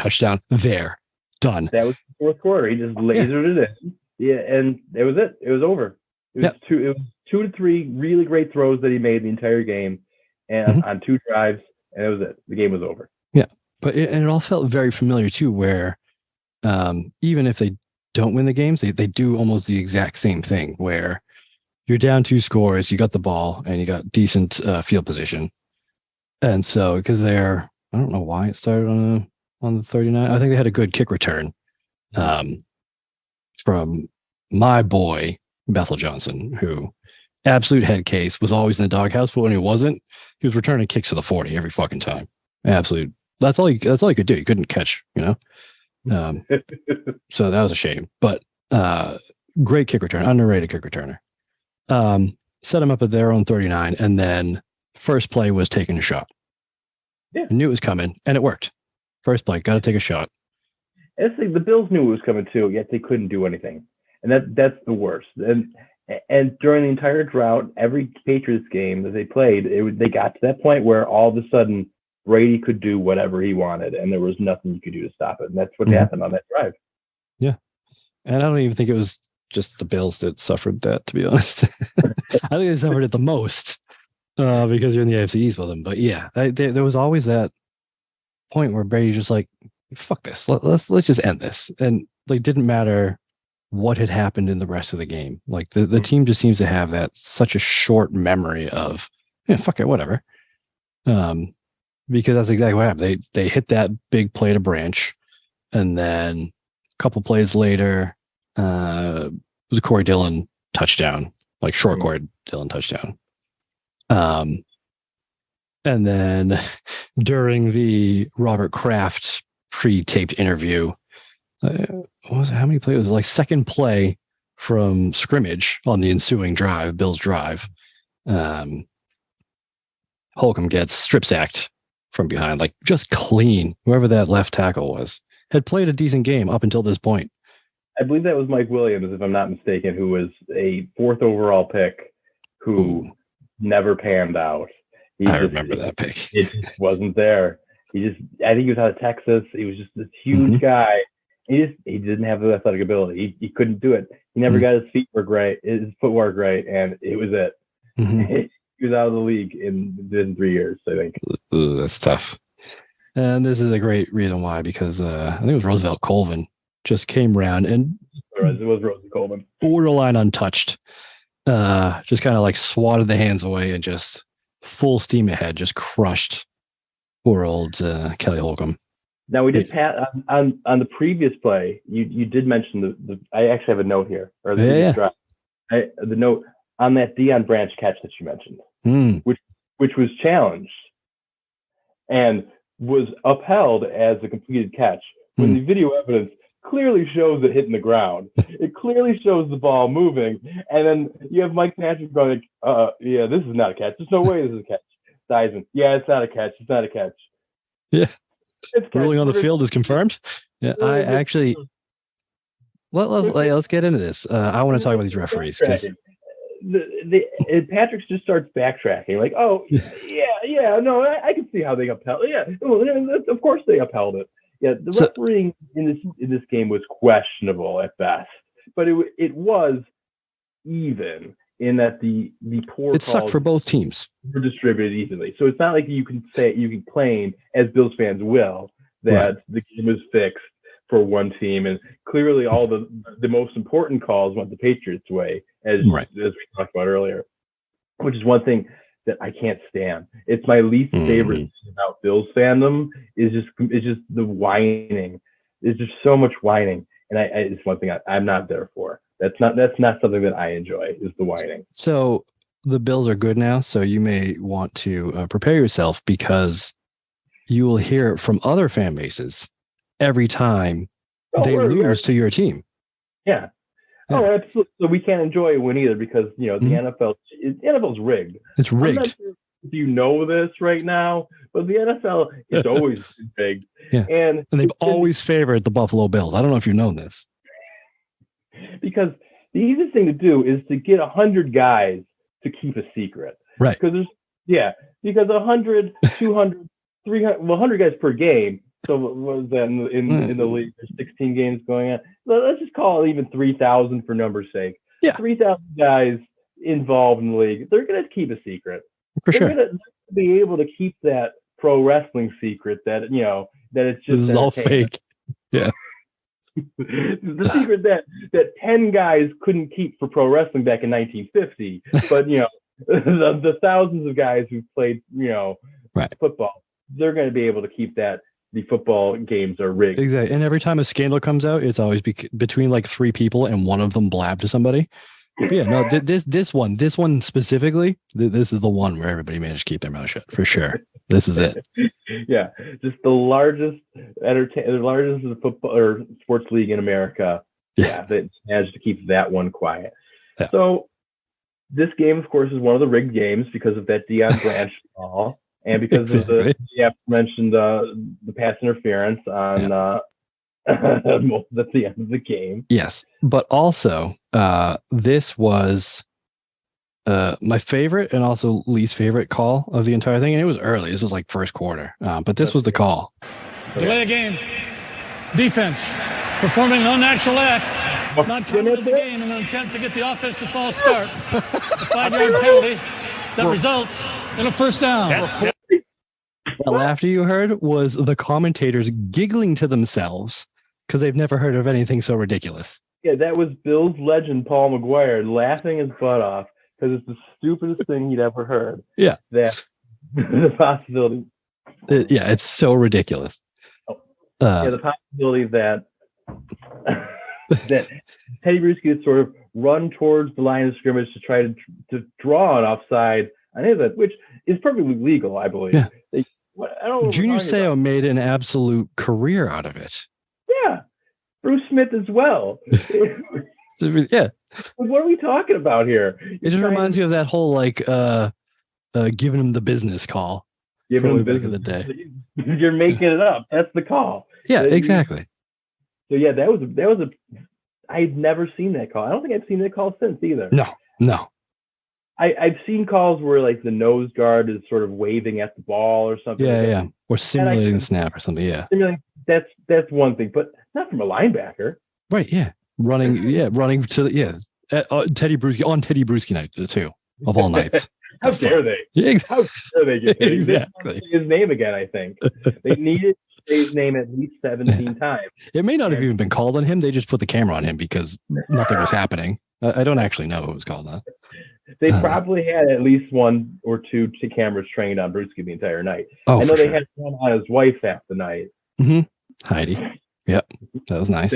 there, done. That was the fourth quarter. He just lasered it in. Yeah, and it was it. It was over. It was 2 to 3 really great throws that he made the entire game, and on 2 drives, and it was it. The game was over. Yeah, but it all felt very familiar too, where even if they don't win the games, they do almost the exact same thing where you're down 2 scores, you got the ball, and you got decent field position. And so, because I don't know why it started on the 39. I think they had a good kick return from my boy, Bethel Johnson, who absolute head case, was always in the doghouse, but when he wasn't, he was returning kicks to the 40 every fucking time. Absolute. That's all he could do. He couldn't catch, so that was a shame, but great kick return, underrated kick returner. Set him up at their own 39, and then first play was taking a shot. I knew it was coming, and it worked. First play, got to take a shot. The Bills knew it was coming too, yet they couldn't do anything, and that's the worst. And during the entire drought, every Patriots game that they played, they got to that point where all of a sudden Brady could do whatever he wanted, and there was nothing you could do to stop it. And that's what happened on that drive. Yeah. And I don't even think it was just the Bills that suffered that, to be honest. I think they suffered it the most because you're in the AFC East with them. But yeah, there was always that point where Brady's just like, fuck this. Let's just end this. And like, didn't matter what had happened in the rest of the game. Like the team just seems to have that such a short memory of, fuck it, whatever. Because that's exactly what happened. They hit that big play to Branch, and then a couple plays later, it was a Corey Dillon touchdown, like short Corey Dillon touchdown. And then during the Robert Kraft pre-taped interview, how many plays? It was like second play from scrimmage on the ensuing drive, Bills drive. Holcomb gets strip sacked from behind, like just clean. Whoever that left tackle was had played a decent game up until this point. I believe that was Mike Williams, if I'm not mistaken, who was a 4th overall pick who never panned out. I remember that pick. It just wasn't there. I think he was out of Texas. He was just this huge guy. He didn't have the athletic ability. He couldn't do it. He never got his footwork right, and it was it. He was out of the league in 3 years, I think. Ooh, that's tough. And this is a great reason why, because I think it was Roosevelt Colvin just came around and it was Roosevelt Colvin, borderline untouched. Just kind of like swatted the hands away and just full steam ahead, just crushed poor old Kelly Holcomb. Now we did pat on the previous play. You did mention the. I actually have a note here, or the note on that Deion Branch catch that you mentioned, which was challenged and was upheld as a completed catch. When the video evidence clearly shows it hitting the ground, it clearly shows the ball moving, and then you have Mike Patrick going, "Yeah, this is not a catch. There's no way this is a catch." Theismann, "Yeah, it's not a catch. It's not a catch." Yeah. Ruling on the field is confirmed. Yeah, I actually. Let's get into this. I want to talk about these referees because Patrick just starts backtracking, like, "Oh, yeah, no, I can see how they upheld. Yeah, of course they upheld it. Yeah, the refereeing in this game was questionable at best, but it was even in that the poor it sucked for both teams were distributed evenly. So it's not like you can claim, as Bills fans will, that the game was fixed for one team, and clearly all the most important calls went the Patriots' way, as we talked about earlier, which is one thing that I can't stand. It's my least favorite thing about Bills fandom is just the whining. There's just so much whining, and it's one thing I'm not there for. That's not something that I enjoy, is the whining. So the Bills are good now, so you may want to prepare yourself, because you will hear it from other fan bases every time they lose to your team. Yeah. Oh, absolutely. So we can't enjoy a win either, because the NFL's rigged. It's rigged. if you know this right now, but the NFL is always big. Yeah. And they've always favored the Buffalo Bills. I don't know if you've known this. Because the easiest thing to do is to get 100 guys to keep a secret. Right. Because 100, 200, 300, 100 guys per game. So what was that in the league? There's 16 games going on. So let's just call it even 3,000 for number's sake. Yeah. 3,000 guys involved in the league. They're going to keep a secret. They're going to be able to keep that pro wrestling secret that it's just this is all fake. Yeah. The secret that 10 guys couldn't keep for pro wrestling back in 1950, but the thousands of guys who played football, they're going to be able to keep that. The football games are rigged. Exactly. And every time a scandal comes out, it's always between like 3 people and one of them blabbed to somebody. But yeah, no, this one specifically, this is the one where everybody managed to keep their mouth shut for sure. This is it. Yeah, just the largest football or sports league in America. Yeah, that managed to keep that one quiet. Yeah. So this game, of course, is one of the rigged games because of that Deion Branch call. And because of the mentioned the pass interference on at the end of the game. Yes, but also this was my favorite and also least favorite call of the entire thing. And it was early. This was like first quarter. But this was the call. Delay a game. Defense performing an unnatural act. Not coming to the game in an attempt to get the offense to false start. 5-yard penalty that results in a first down. The laughter you heard was the commentators giggling to themselves because they've never heard of anything so ridiculous. Yeah, that was Bills legend Paul McGuire laughing his butt off because it's the stupidest thing he'd ever heard. Yeah. That the possibility. It's so ridiculous. The possibility that that Teddy Bruschi would sort of run towards the line of scrimmage to try to draw an offside. I know that, which is perfectly legal, I believe. Yeah. Junior Seau made an absolute career out of it. Yeah. Bruce Smith as well. Yeah. What are we talking about here? It just reminds me of that whole giving him the business call. Giving him the back in the day. You're making it up. That's the call. Yeah, exactly. So yeah, that was a I'd never seen that call. I don't think I've seen that call since either. No. I've seen calls where like the nose guard is sort of waving at the ball or something. Yeah. Or simulating the snap or something. Yeah. That's one thing, but not from a linebacker. Right. Yeah. Running to Teddy Bruschi night too, of all nights. How dare they? Yeah, How dare they get exactly his name again? I think they needed to say his name at least 17 times. It may not have even been called on him. They just put the camera on him because nothing was happening. I don't actually know what was called on. They probably had at least 1 or 2 cameras trained on Bruschi the entire night. Oh, I know they had one on his wife half the night. Mm-hmm. Heidi. Yep. That was nice.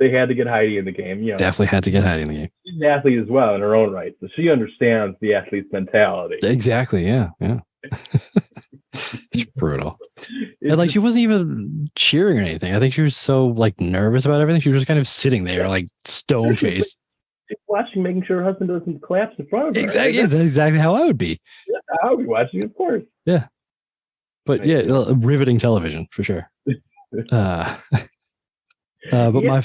They had to get Heidi in the game. Definitely had to get Heidi in the game. She's an athlete as well in her own right. So she understands the athlete's mentality. Exactly. Yeah. It's brutal. And she wasn't even cheering or anything. I think she was so nervous about everything. She was just kind of sitting there stone faced. Watching, making sure her husband doesn't collapse in front of her. Exactly. That's exactly how I would be. Yeah, I would be watching, of course. Yeah. But riveting television for sure. But ESPN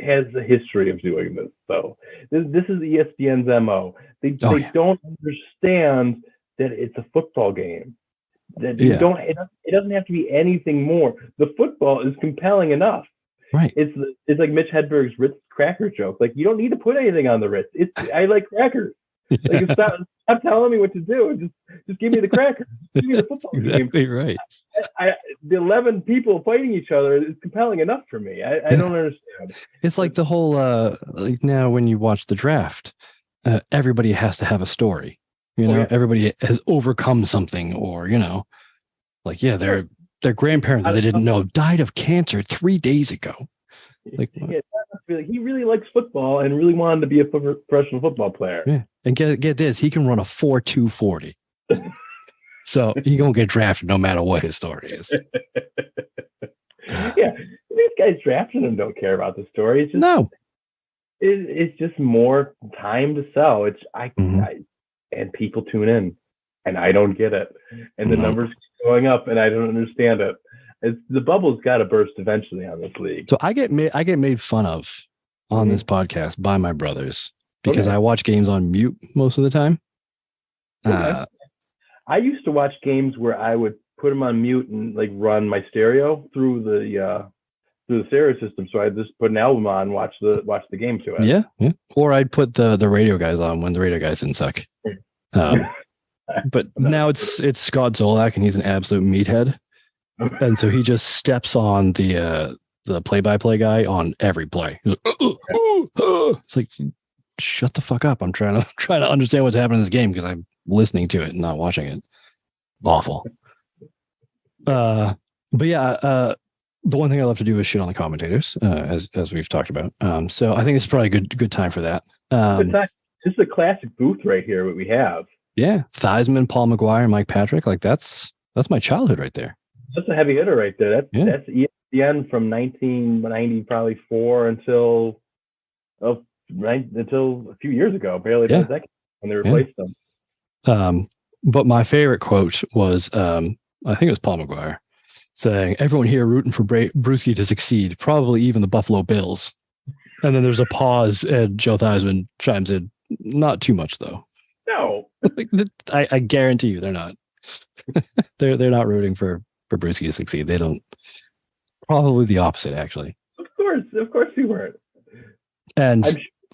has a history of doing this. So this is ESPN's MO. They don't understand that it's a football game. That it doesn't have to be anything more. The football is compelling enough. Right. It's like Mitch Hedberg's Ritz cracker joke. You don't need to put anything on the Ritz. I like crackers. Stop telling me what to do. Just give me the crackers. Give me the football exactly game. Right. The 11 people fighting each other is compelling enough for me. I don't understand. It's like the whole now when you watch the draft, everybody has to have a story. Everybody has overcome something, or their grandparents that they didn't know died of cancer 3 days ago. He really likes football and really wanted to be a professional football player. Yeah, and get this, he can run a 4.2 40. So he gonna get drafted no matter what his story is. Yeah, these guys drafting him don't care about the story. It's just it's just more time to sell. And people tune in. and I don't get it. And the numbers keep going up, and I don't understand it. The bubble's got to burst eventually on this league. So I get made fun of on this podcast by my brothers because I watch games on mute most of the time. I used to watch games where I would put them on mute and like run my stereo through the stereo system. So I just put an album on, watch the game to it. Yeah. Or I'd put the radio guys on when the radio guys didn't suck. But now it's Scott Zolak, and he's an absolute meathead. And so he just steps on the play-by-play guy on every play. Like, it's like, shut the fuck up. I'm trying to understand what's happening in this game because I'm listening to it and not watching it. Awful. But yeah, the one thing I love to do is shit on the commentators, as we've talked about. So I think it's probably a good time for that. This is a classic booth right here, what we have. Yeah. Theismann, Paul McGuire, Mike Patrick. Like that's my childhood right there. That's a heavy hitter right there. That's ESPN from 1990, probably 4 until a few years ago, barely a second when they replaced them. But my favorite quote was, I think it was Paul McGuire saying, "Everyone here rooting for Bruschi to succeed, probably even the Buffalo Bills." And then there's a pause, and Joe Theismann chimes in, "Not too much, though." No, I guarantee you, they're not. they're not rooting for Bruschi to succeed. They don't. Probably the opposite, actually. Of course, we weren't. And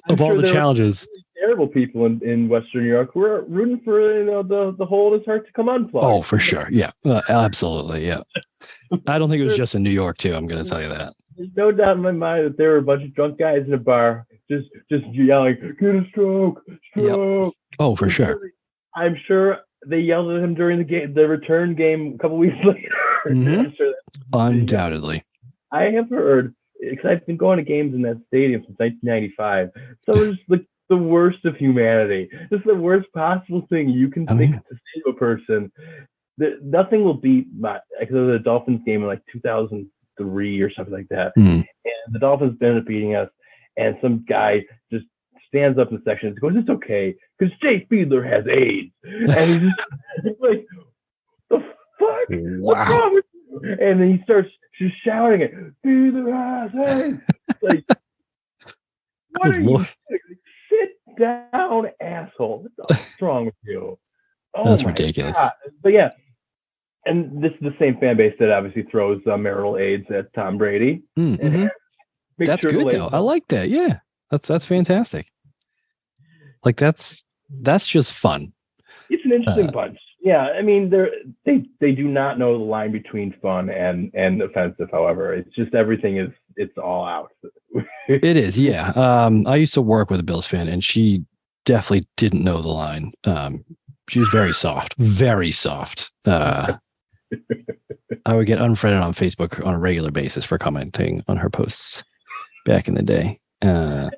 of all the challenges, terrible people in Western New York who are rooting for the hole in his heart to come unplugged. Oh, for sure, yeah, absolutely, yeah. I don't think it was just in New York too. I'm going to tell you that. There's no doubt in my mind that there were a bunch of drunk guys in a bar just yelling, "Get a stroke!" Yep. Oh, for sure. I'm sure they yelled at him during the return game a couple weeks later. Mm-hmm. I'm sure Undoubtedly. I have heard, because I've been going to games in that stadium since 1995. So it's like the worst of humanity. This is the worst possible thing you can think to say to a person. Nothing will beat because there was a Dolphins game in like 2003 or something like that. And the Dolphins ended up beating us. And some guy just stands up in the section and goes, "It's okay, because Jay Fiedler has AIDS." And he's like, "The fuck? Wow. What's wrong with you?" And then he starts just shouting it, "Fiedler has AIDS." Like, what are you doing? Sit down, asshole. What's wrong with you? Oh, that's ridiculous. God. But yeah, and this is the same fan base that obviously throws marital aids at Tom Brady. Mm-hmm. That's good though. I like that. Yeah, that's fantastic. Like that's just fun. It's an interesting bunch. Yeah, I mean they do not know the line between fun and offensive. However, it's just it's all out. It is. Yeah. I used to work with a Bills fan, and she definitely didn't know the line. She was very soft. Very soft. I would get unfriended on Facebook on a regular basis for commenting on her posts back in the day. I'm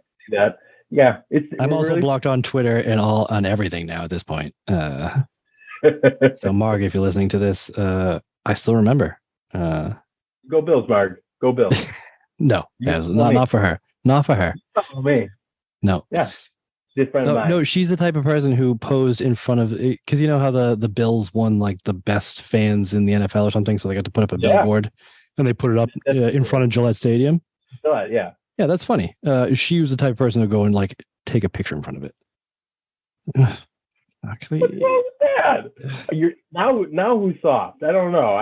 also really blocked on Twitter and on everything now at this point. So Marg, if you're listening to this, I still remember. Go Bills, Marg. Go Bills. No, not for her. Not for her. Oh, me. No. Yeah. No, she's the type of person who posed in front of, because you know how the Bills won like the best fans in the NFL or something, so they got to put up a billboard and they put it up in front of Gillette Stadium. Yeah, that's funny. She was the type of person to go and like take a picture in front of it. Actually, what's wrong with that? You're now who's soft? I don't know.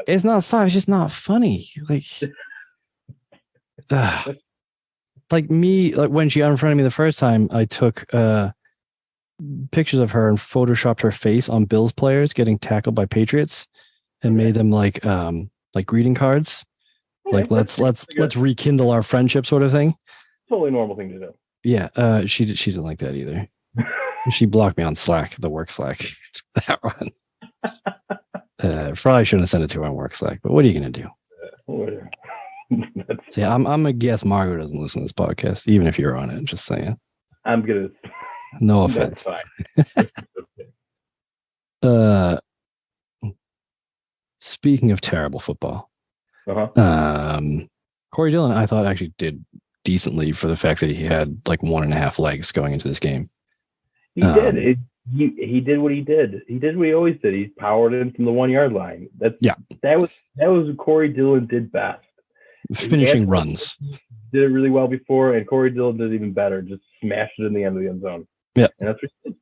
It's not soft. It's just not funny. Like. Like me, like when she unfriended me the first time, I took pictures of her and photoshopped her face on Bills players getting tackled by Patriots, and made them like greeting cards, like let's rekindle our friendship sort of thing. Totally normal thing to do. Yeah, she didn't like that either. She blocked me on Slack, the work Slack. That one. Probably shouldn't have sent it to her on work Slack, but what are you gonna do? So yeah, I'm gonna guess Margo doesn't listen to this podcast, even if you're on it. Just saying. I'm gonna. No offense. Speaking of terrible football, Corey Dillon, I thought actually did decently for the fact that he had like 1.5 legs going into this game. He did. he did what he did. He did what he always did. He powered in from the 1 yard line. That was what Corey Dillon did best. Finishing runs. Did it really well before, and Corey Dillon did even better. Just smashed it in the end of the end zone. Yeah, and that's what he did.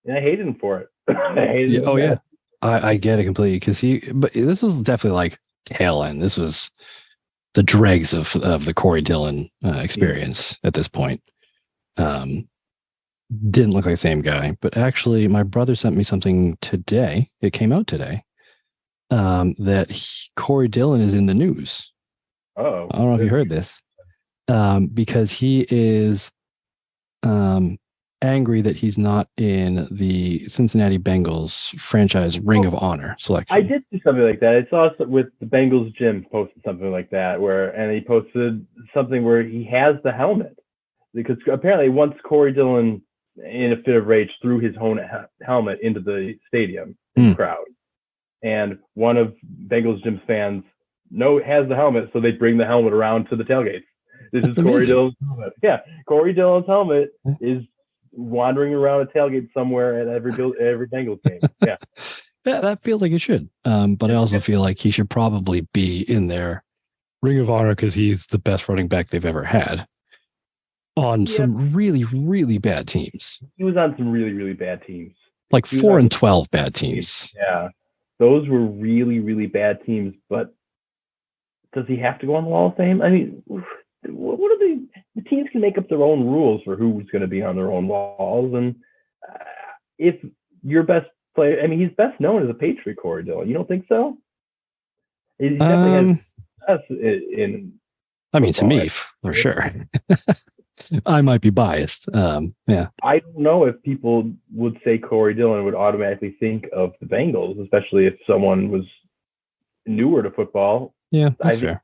And I hated him for it. I get it completely because but this was definitely like tail end. This was the dregs of the Corey Dillon experience at this point. Didn't look like the same guy, but actually my brother sent me something today. It came out today that Corey Dillon is in the news. Oh, I don't know if you heard this because he is angry that he's not in the Cincinnati Bengals franchise Ring of Honor selection. I did do something like that. I saw with the Bengals Jim posted something like that and he posted something where he has the helmet because apparently once Corey Dillon in a fit of rage threw his own helmet into the stadium crowd, and one of Bengals Jim's fans has the helmet, so they bring the helmet around to the tailgates. That's Corey Dillon's helmet. Yeah, Corey Dillon's helmet is wandering around a tailgate somewhere at every Bengals game. Yeah. That feels like it should. But I also feel like he should probably be in their Ring of Honor because he's the best running back they've ever had on some really, really bad teams. He was on some really, really bad teams. Like 4-12 bad teams. Yeah. Those were really, really bad teams. But does he have to go on the Wall of Fame? I mean, what are the teams can make up their own rules for who's going to be on their own walls, and if your best player, I mean, he's best known as a Patriot, Corey Dillon. You don't think so? He definitely has in. I mean, to me, for sure. I might be biased. Yeah. I don't know if people would say Corey Dillon would automatically think of the Bengals, especially if someone was newer to football. Yeah, that's fair.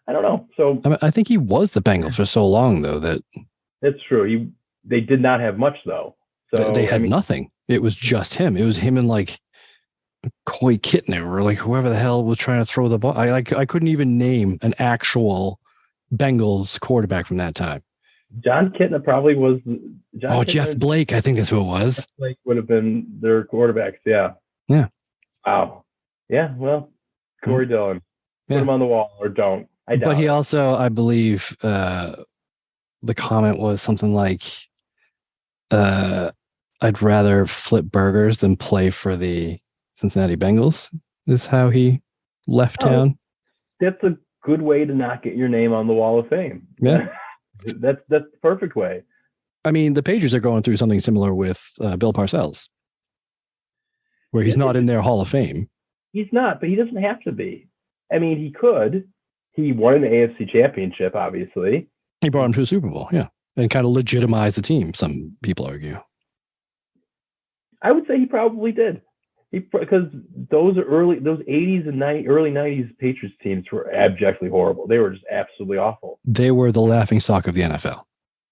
I don't know. So I think he was the Bengals for so long, though. That's true. They did not have much, though. So they had nothing. It was just him. It was him and like Coy Kitner or like whoever the hell was trying to throw the ball. I couldn't even name an actual Bengals quarterback from that time. John Kitna probably was. Jeff Blake. I think that's who it was. Jeff Blake would have been their quarterbacks. Yeah. Yeah. Wow. Yeah. Well, Corey Dillon. Put him on the wall or don't. But he also, I believe, the comment was something like, I'd rather flip burgers than play for the Cincinnati Bengals, is how he left town. That's a good way to not get your name on the Wall of Fame. Yeah. That's the perfect way. I mean, the Patriots are going through something similar with Bill Parcells, where he's not in their Hall of Fame. He's not, but he doesn't have to be. I mean, he could. He won an AFC championship, obviously. He brought him to a Super Bowl, yeah, and kind of legitimized the team, some people argue. I would say he probably did. Because those 80s and early 90s Patriots teams were abjectly horrible. They were just absolutely awful. They were the laughingstock of the NFL.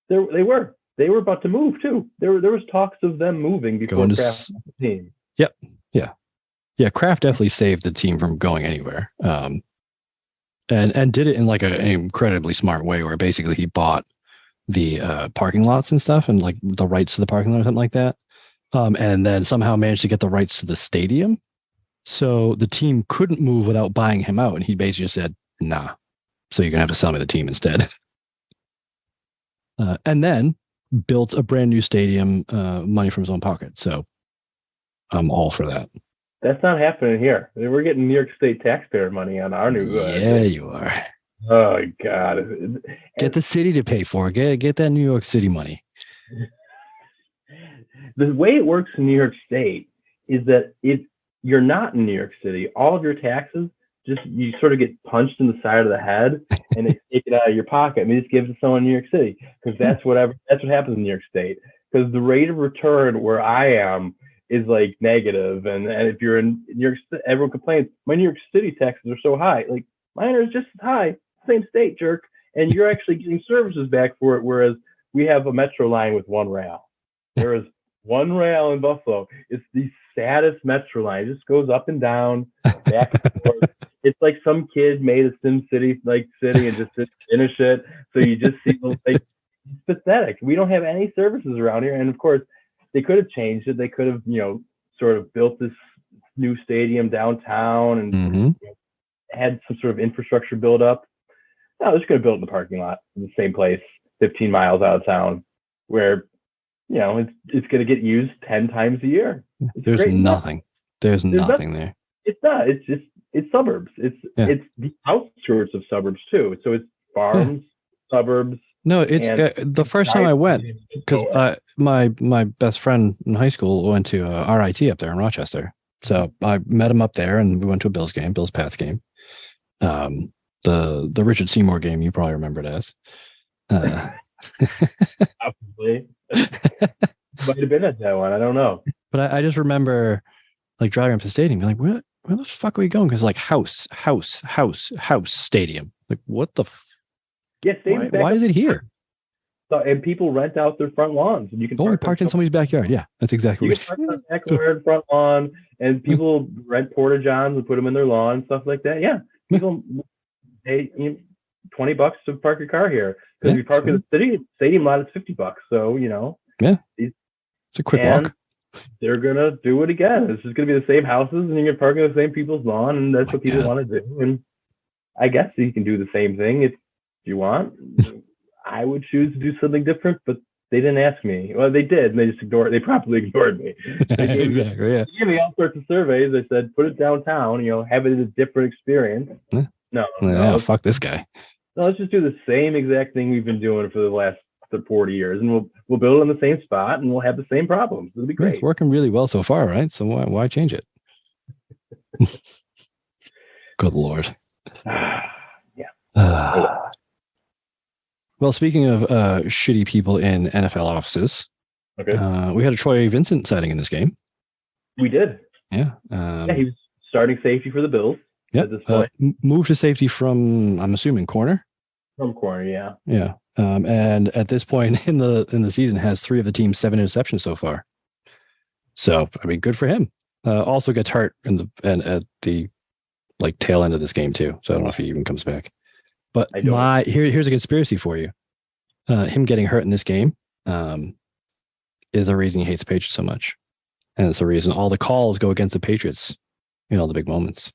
They were. They were about to move, too. There was talks of them moving before Kraft left the team. Yep. Yeah. Yeah, Kraft definitely saved the team from going anywhere. And did it in like an incredibly smart way where basically he bought the parking lots and stuff and like the rights to the parking lot or something like that. And then somehow managed to get the rights to the stadium. So the team couldn't move without buying him out. And he basically just said, nah, so you're going to have to sell me the team instead. And then built a brand new stadium, money from his own pocket. So I'm all for that. That's not happening here. We're getting New York State taxpayer money on our new. Yeah, you are. Oh God! Get the city to pay for it. Get that New York City money. The way it works in New York State is that if you're not in New York City, all of your taxes you sort of get punched in the side of the head, and they take it out of your pocket and they just give it to someone in New York City because that's what happens in New York State. Because the rate of return where I am is like negative, and if you're in New York, everyone complains my New York City taxes are so high. Like mine are just as high, same state, jerk, and you're actually getting services back for it. Whereas we have a metro line with one rail. There is one rail in Buffalo. It's the saddest metro line. It just goes up and down, back and forth. It's like some kid made a Sim City like city and just didn't finish it. So you just see like it's pathetic. We don't have any services around here, and of course, they could have changed it. They could have, sort of built this new stadium downtown and had some sort of infrastructure build up. No, they're just going to build in the parking lot in the same place, 15 miles out of town, where it's going to get used 10 times a year. There's nothing. There's nothing there. It's not. It's suburbs. It's the outskirts of suburbs too. So it's farms, suburbs. No, it's the first time I went, because my best friend in high school went to RIT up there in Rochester. So I met him up there, and we went to a Bills Pats game. The Richard Seymour game, you probably remember it as. Probably. Might have been at that one. I don't know. But I just remember like driving up to the stadium, being like, where the fuck are we going? Because like house stadium. Like what the why is it here? So, and people rent out their front lawns, and you can park in somebody's backyard. Yeah, that's exactly what you can park in the backyard, front lawn, and people rent porta johns and put them in their lawn and stuff like that. Yeah, people pay $20 to park your car here, because if you park in the stadium lot, it's $50. So it's a quick walk. They're gonna do it again. It's just gonna be the same houses, and you're gonna park in the same people's lawn, and that's what people want to do. And I guess you can do the same thing if you want. I would choose to do something different, but they didn't ask me. Well, they did, and they just ignored. They promptly ignored me. They gave me all sorts of surveys. They said, put it downtown. Have it as a different experience. No, fuck this guy. No, let's just do the same exact thing we've been doing for the last 40 years, and we'll build it in the same spot, and we'll have the same problems. It'll be great. It's working really well so far, right? So why change it? Good Lord. Well, speaking of shitty people in NFL offices, we had a Troy Vincent sighting in this game. We did. Yeah. He was starting safety for the Bills at this point. Moved to safety from, I'm assuming, corner? From corner, yeah. Yeah. And at this point in the season, has 3 of the team's 7 interceptions so far. So, I mean, good for him. Also gets hurt at the like tail end of this game too. So I don't know if he even comes back. But here's a conspiracy for you. Him getting hurt in this game is the reason he hates the Patriots so much. And it's the reason all the calls go against the Patriots, the big moments.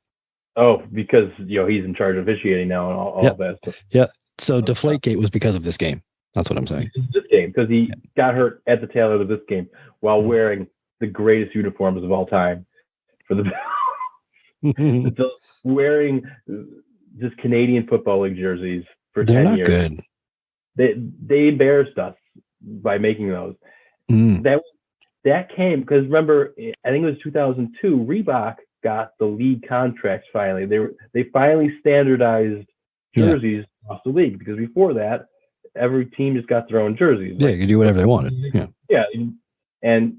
Oh, because he's in charge of officiating now and all that stuff. Yeah. So Deflategate was because of this game. That's what I'm saying. This game, because he got hurt at the tail end of this game while wearing the greatest uniforms of all time for the Bills. Wearing just Canadian Football League jerseys for 10 years. They're not good. They embarrassed us by making those. That came because remember, I think it was 2002. Reebok got the league contracts finally. They finally standardized jerseys across the league, because before that, every team just got their own jerseys. Yeah, you could do whatever they wanted. Yeah, and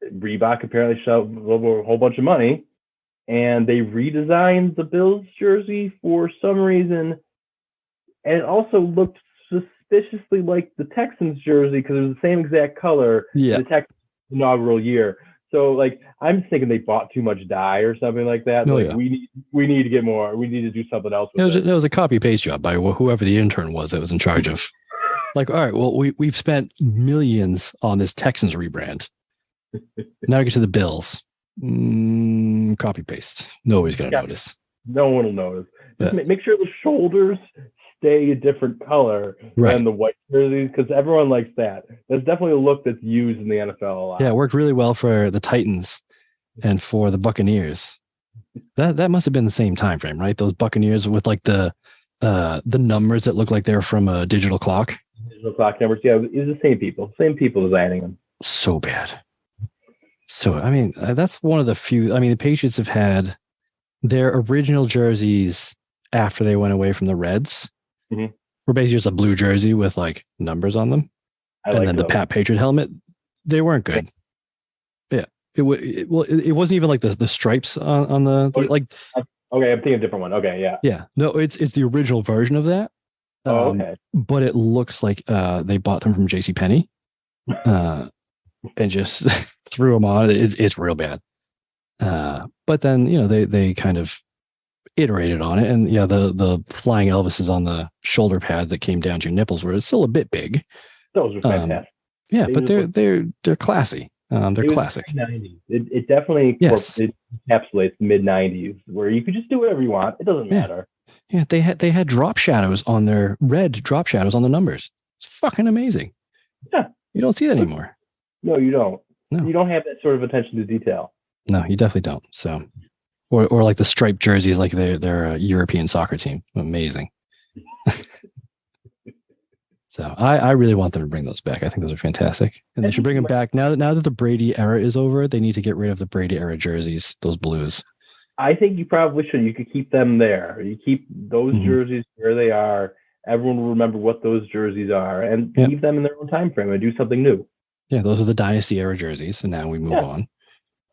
Reebok apparently shoved a whole bunch of money, and they redesigned the Bills jersey for some reason, and it also looked suspiciously like the Texans jersey because it was the same exact color in the Texans inaugural year. So like I'm thinking they bought too much dye or something like that. We need to get more. We need to do something else with it. It was a copy paste job by whoever the intern was that was in charge of. Like, all right, well we've spent millions on this Texans rebrand. Now we get to the Bills. Copy paste. Nobody's gonna notice. No one will notice. Just make sure the shoulders stay a different color than the white jerseys, because everyone likes that. That's definitely a look that's used in the NFL a lot. Yeah, it worked really well for the Titans and for the Buccaneers. That must have been the same time frame, right? Those Buccaneers with like the numbers that look like they're from a digital clock. Digital clock numbers, yeah. It's the same people designing them. So bad. So I mean, that's one of the few. I mean, the Patriots have had their original jerseys after they went away from the Reds. Were basically just a blue jersey with like numbers on them, and then the Pat Patriot helmet. They weren't good. Yeah, it wasn't even like the stripes on the like. Okay, I'm thinking a different one. Okay, yeah. Yeah, no, it's the original version of that. Okay. But it looks like they bought them from JCPenney, and just threw them on. It's real bad. But then they kind of iterated on it, and the flying Elvises on the shoulder pads that came down to your nipples were still a bit big. Those were fantastic. Yeah, but they're classy. They're classic. The 90s. It definitely it encapsulates the mid 90s, where you could just do whatever you want. It doesn't matter. Yeah, they had drop shadows on their red drop shadows on the numbers. It's fucking amazing. Yeah, you don't see that anymore. No, you don't. No, you don't have that sort of attention to detail. No, you definitely don't. So, or like the striped jerseys, like they're a European soccer team. Amazing. So I really want them to bring those back. I think those are fantastic, and they should bring them back now that the Brady era is over. They need to get rid of the Brady era jerseys, those blues. I think you probably should. You could keep them there. You keep those jerseys where they are. Everyone will remember what those jerseys are, and leave them in their own time frame and do something new. Yeah, those are the Dynasty era jerseys, and now we move on.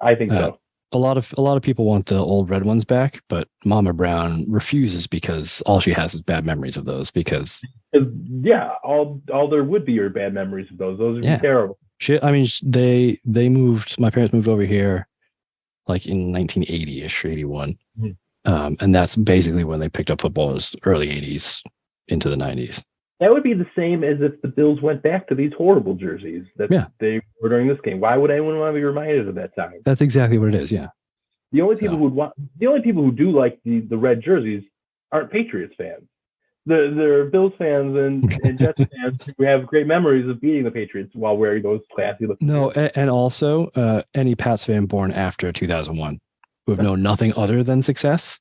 I think so. A lot of people want the old red ones back, but Mama Brown refuses because all she has is bad memories of those. Because all there would be are bad memories of those. Those would be terrible. They moved. My parents moved over here, like in 1980ish, 81, and that's basically when they picked up football. Was early 80s into the 90s. That would be the same as if the Bills went back to these horrible jerseys that they were during this game. Why would anyone want to be reminded of that time? That's exactly what it is. Yeah. The only people who do like the red jerseys aren't Patriots fans. They're Bills fans and Jets fans who have great memories of beating the Patriots while wearing those classy looking. No, and also any Pats fan born after 2001 who have known nothing other than success.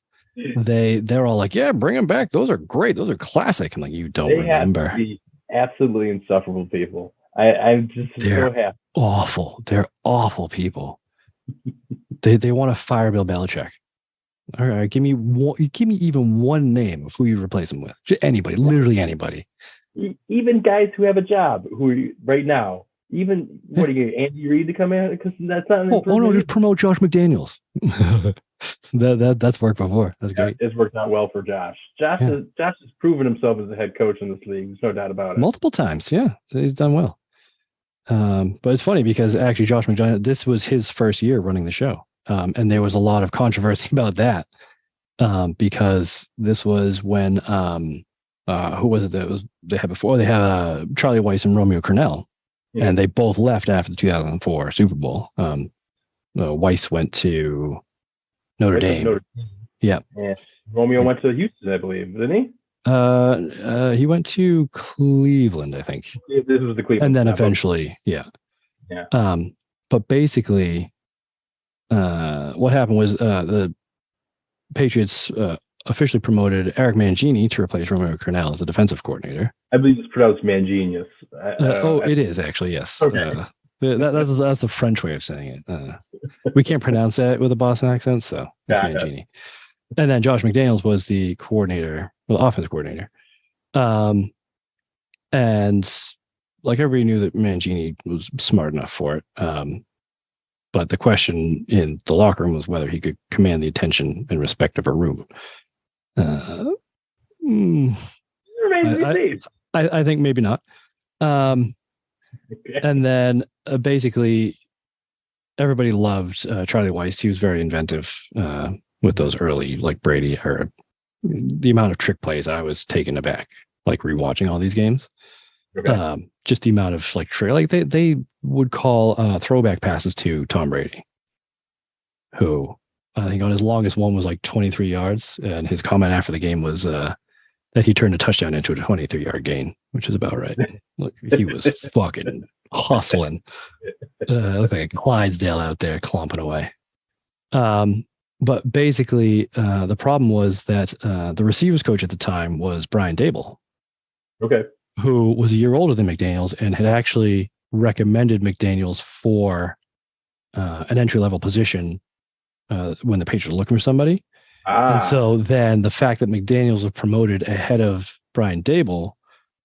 They're all like, yeah, bring them back. Those are great. Those are classic. I'm like, you don't remember. Have to be absolutely insufferable people. I'm just so happy. Awful. They're awful people. they want to fire Bill Belichick. All right, give me even one name of who you replace him with. Just anybody, literally anybody. Even guys who have a job who right now. Even what are you getting Andy Reid to come in? Because that's not. No, just promote Josh McDaniels. That's worked before. That's great. It's worked out well for Josh. Josh has proven himself as a head coach in this league. There's no doubt about it. Multiple times, yeah, he's done well. But it's funny because actually Josh McDaniels, this was his first year running the show, and there was a lot of controversy about that because this was when who was it that they had before? They had Charlie Weiss and Romeo Crennel. And they both left after the 2004 Super Bowl. Weiss went to Notre Dame. Yeah. Romeo went to Houston, I believe, didn't he? He went to Cleveland, I think. This was the Cleveland. And then eventually, yeah. But basically, what happened was the Patriots officially promoted Eric Mangini to replace Romeo Crennel as the defensive coordinator. I believe it's pronounced Mangenius. It is actually, yes. Okay. That's a French way of saying it. We can't pronounce that with a Boston accent, so it's Mangini. And then Josh McDaniels was the coordinator, offensive coordinator. And like everybody knew that Mangini was smart enough for it. But the question in the locker room was whether he could command the attention and respect of a room. I think maybe not. And then basically everybody loved Charlie Weiss. He was very inventive with those early like Brady or the amount of trick plays. I was taken aback, like rewatching all these games. Okay. Just the amount of like they would call throwback passes to Tom Brady, who I think on his longest one was like 23 yards, and his comment after the game was that he turned a touchdown into a 23-yard gain, which is about right. Look, he was fucking hustling. Looks like a Clydesdale out there clomping away. But basically, the problem was that the receivers coach at the time was Brian Dable. Okay. Who was a year older than McDaniels and had actually recommended McDaniels for an entry-level position when the Patriots were looking for somebody. And so then the fact that McDaniels was promoted ahead of Brian Dable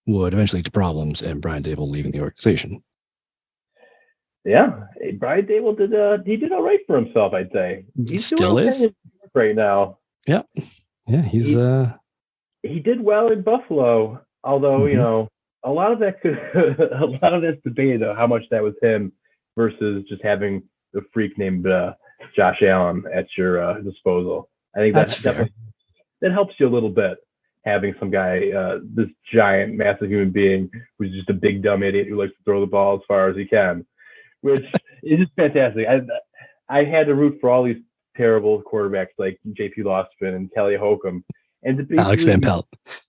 would eventually lead to problems and Brian Dable leaving the organization. Yeah, Brian Dable did all right for himself, I'd say. He still is right now. Yeah, he's he did well in Buffalo, although you know a lot of that's debated how much that was him versus just having the freak named Josh Allen at your disposal. I think that's fair. That helps you a little bit. having some guy, this giant, massive human being who's just a big dumb idiot who likes to throw the ball as far as he can, which is just fantastic. I had to root for all these terrible quarterbacks like J.P. Losman and Kelly Holcomb and Alex Van Pelt,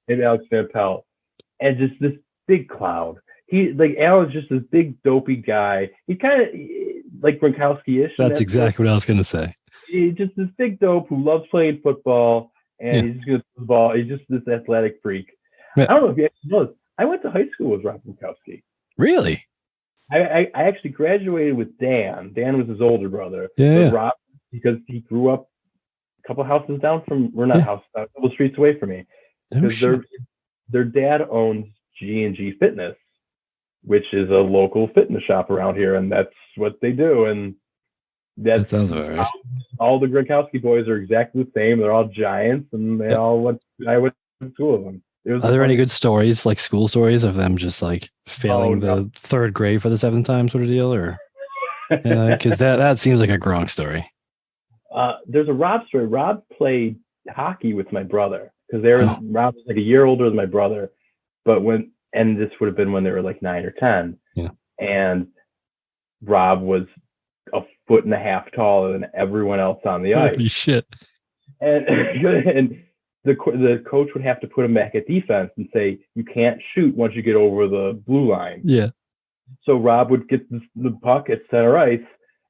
and just this big cloud. Al is just this big dopey guy. He kind of like Gronkowski-ish. That's exactly what I was going to say. He's just this big dope who loves playing football, and he's just going to throw the ball. He's just this athletic freak. Yeah. I don't know if you actually know this. I went to high school with Rob Gronkowski. Really? I actually graduated with Dan. Dan was his older brother. Yeah. Rob, because he grew up a couple houses down from, a couple streets away from me. Because their dad owns G&G Fitness, which is a local fitness shop around here, and that's what they do. And that sounds about right. All the Gronkowski boys are exactly the same. They're all giants, and I went to school with them. Are there any good stories, like school stories, of them just like failing the third grade for the seventh time sort of deal, or because that seems like a Gronk story? There's a Rob story. Rob played hockey with my brother because Rob was like a year older than my brother, and this would have been when they were like 9 or 10. Yeah. And Rob was 1.5 feet taller than everyone else on the ice. Holy shit! And the coach would have to put him back at defense and say, you can't shoot once you get over the blue line. Yeah. So Rob would get the puck at center ice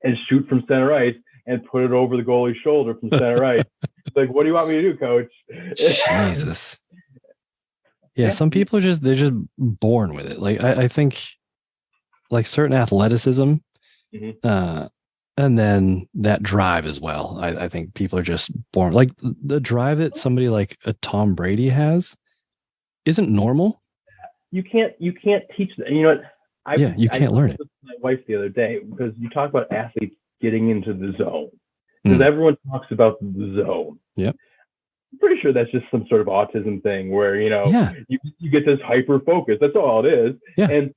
and shoot from center ice and put it over the goalie's shoulder from center ice. Like, what do you want me to do, coach? Jesus. Yeah, some people they're just born with it. Like I think like certain athleticism, and then that drive as well. I think people are just born like the drive that somebody like a Tom Brady has isn't normal. You can't teach that. You know what? You can't learn it. My wife the other day, because you talk about athletes getting into the zone, because everyone talks about the zone. Yep. I'm pretty sure that's just some sort of autism thing where you get this hyper focus. That's all it is. Yeah.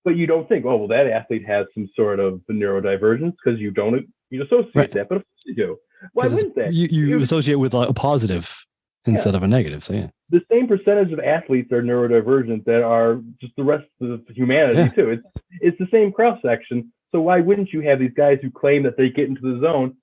But you don't think, oh, well, that athlete has some sort of neurodivergence because you don't associate that. But of course you do. Why wouldn't they? You associate with a positive instead of a negative. So yeah. The same percentage of athletes are neurodivergent that are just the rest of humanity too. It's the same cross section. So why wouldn't you have these guys who claim that they get into the zone?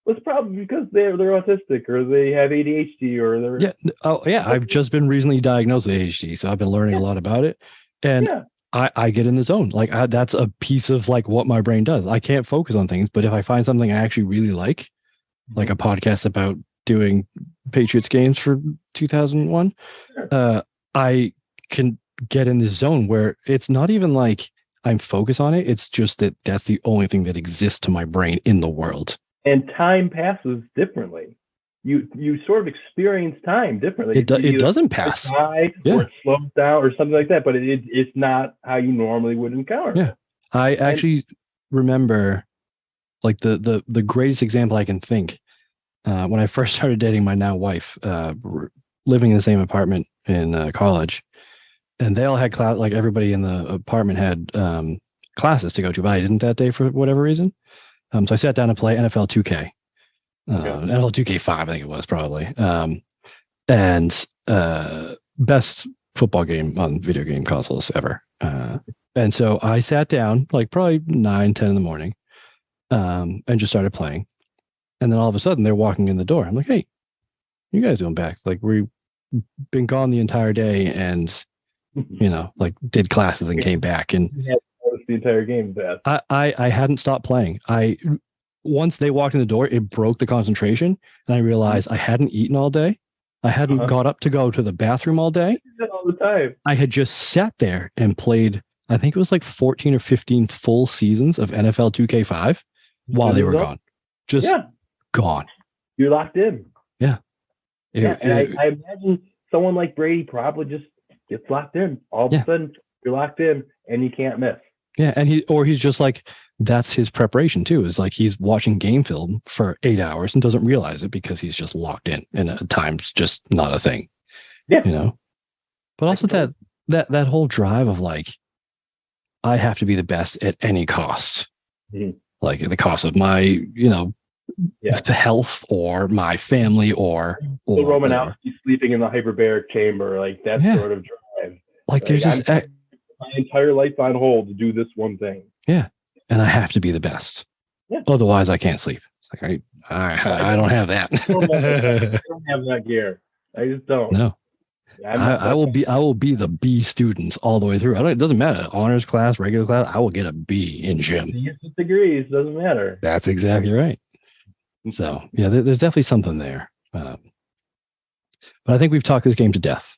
Well, it's probably because they're autistic or they have ADHD or they're I've just been recently diagnosed with ADHD, so I've been learning a lot about it, and I get in the zone. Like that's a piece of like what my brain does. I can't focus on things, but if I find something I actually really like a podcast about doing Patriots games for 2001, I can get in this zone where it's not even like I'm focused on it. It's just that's the only thing that exists to my brain in the world. And time passes differently. You sort of experience time differently. It doesn't pass. Or it slows down or something like that, but it's not how you normally would encounter. Yeah. I actually remember like the greatest example I can think when I first started dating my now wife, living in the same apartment in college, and they all had class, like everybody in the apartment had classes to go to, but I didn't that day for whatever reason. So I sat down to play NFL 2K. NFL 2K5, I think it was probably. And best football game on video game consoles ever. And so I sat down like probably 9, 10 in the morning and just started playing. And then all of a sudden they're walking in the door. I'm like, hey, you guys doing back? Like we've been gone the entire day and, like did classes and came back. And the entire game. I hadn't stopped playing. Once they walked in the door, it broke the concentration, and I realized I hadn't eaten all day. I hadn't got up to go to the bathroom all day. All the time. I had just sat there and played. I think it was like 14 or 15 full seasons of NFL 2K5 while they were gone. Just gone. You're locked in. Yeah. And I imagine someone like Brady probably just gets locked in. All of a sudden, you're locked in, and you can't miss. Yeah, and he's just like, that's his preparation too. Is like he's watching game film for 8 hours and doesn't realize it because he's just locked in, and at times just not a thing. Yeah, But also that whole drive of like, I have to be the best at any cost, like at the cost of my health or my family or Romanowski sleeping in the hyperbaric chamber, like that sort of drive. Like there's just my entire life on hold to do this one thing. Yeah, and I have to be the best. Yeah. Otherwise, I can't sleep. It's like I don't have that. I don't have that gear. I just don't. No. I will be the B students all the way through. It doesn't matter. Honors class, regular class, I will get a B in gym. Degrees, doesn't matter. That's exactly right. So yeah, there's definitely something there. But I think we've talked this game to death.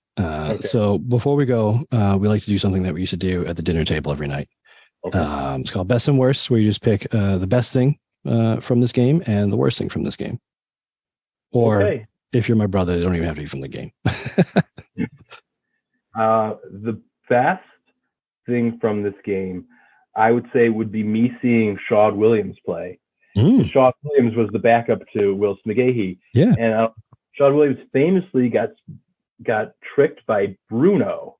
So before we go, we like to do something that we used to do at the dinner table every night. Okay. It's called Best and Worst, where you just pick the best thing from this game and the worst thing from this game. Or if you're my brother, they don't even have to be from the game. The best thing from this game, I would say, would be me seeing Shawn Williams play. Shawn Williams was the backup to Willis McGahee. Yeah. And Shawn Williams famously got tricked by Bruno.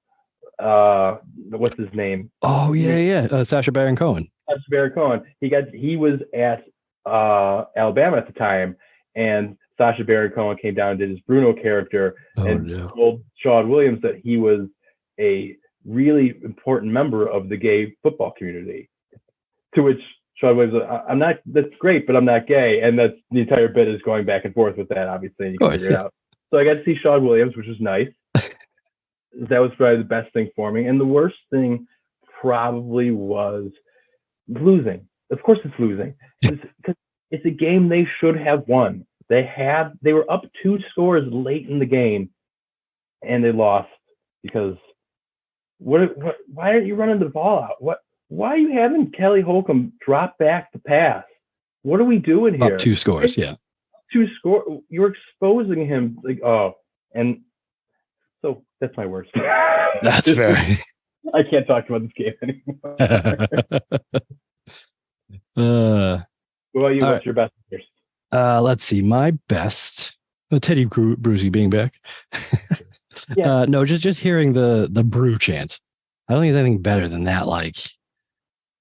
What's his name? Oh yeah. Sacha Baron Cohen. Sacha Baron Cohen. He was at Alabama at the time, and Sacha Baron Cohen came down and did his Bruno character told Shawn Williams that he was a really important member of the gay football community. To which Shawn Williams said, that's great, but I'm not gay. And that's the entire bit is going back and forth with that, obviously. You can figure it out. So I got to see Shawn Williams, which was nice. That was probably the best thing for me. And the worst thing probably was losing. Of course it's losing. Because it's a game they should have won. They were up 2 scores late in the game, and they lost because why aren't you running the ball out? Why are you having Kelly Holcomb drop back the pass? What are we doing here? Up 2 scores, yeah. 2 score. You're exposing him and so that's my worst. That's fair. I can't talk about this game anymore. What about you? What's your best? Let's see. My best, Teddy Bruschi being back. No, just hearing the brew chant. I don't think there's anything better than that. Like,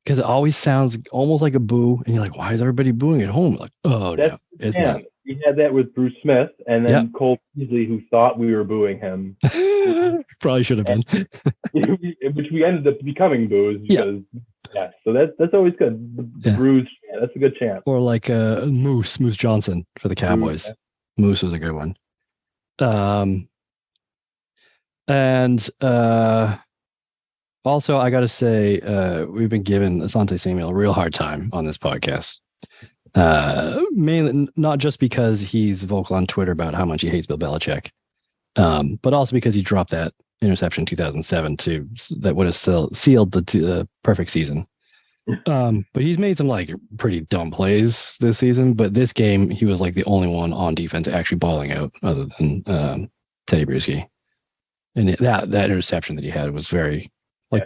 because it always sounds almost like a boo, and you're like, why is everybody booing at home? Like, no, it's not. We had that with Bruce Smith, and then Cole Beasley, who thought we were booing him. Probably should have been. Which we ended up becoming boos. Because, so that's always good. The Brews, that's a good chant. Or like Moose Johnson for the Cowboys. Moose was a good one. And also, I got to say, we've been giving Asante Samuel a real hard time on this podcast. Mainly not just because he's vocal on Twitter about how much he hates Bill Belichick, but also because he dropped that interception in 2007 that would have sealed the perfect season. But he's made some like pretty dumb plays this season. But this game, he was like the only one on defense actually balling out, other than Teddy Bruschi. And that interception that he had was very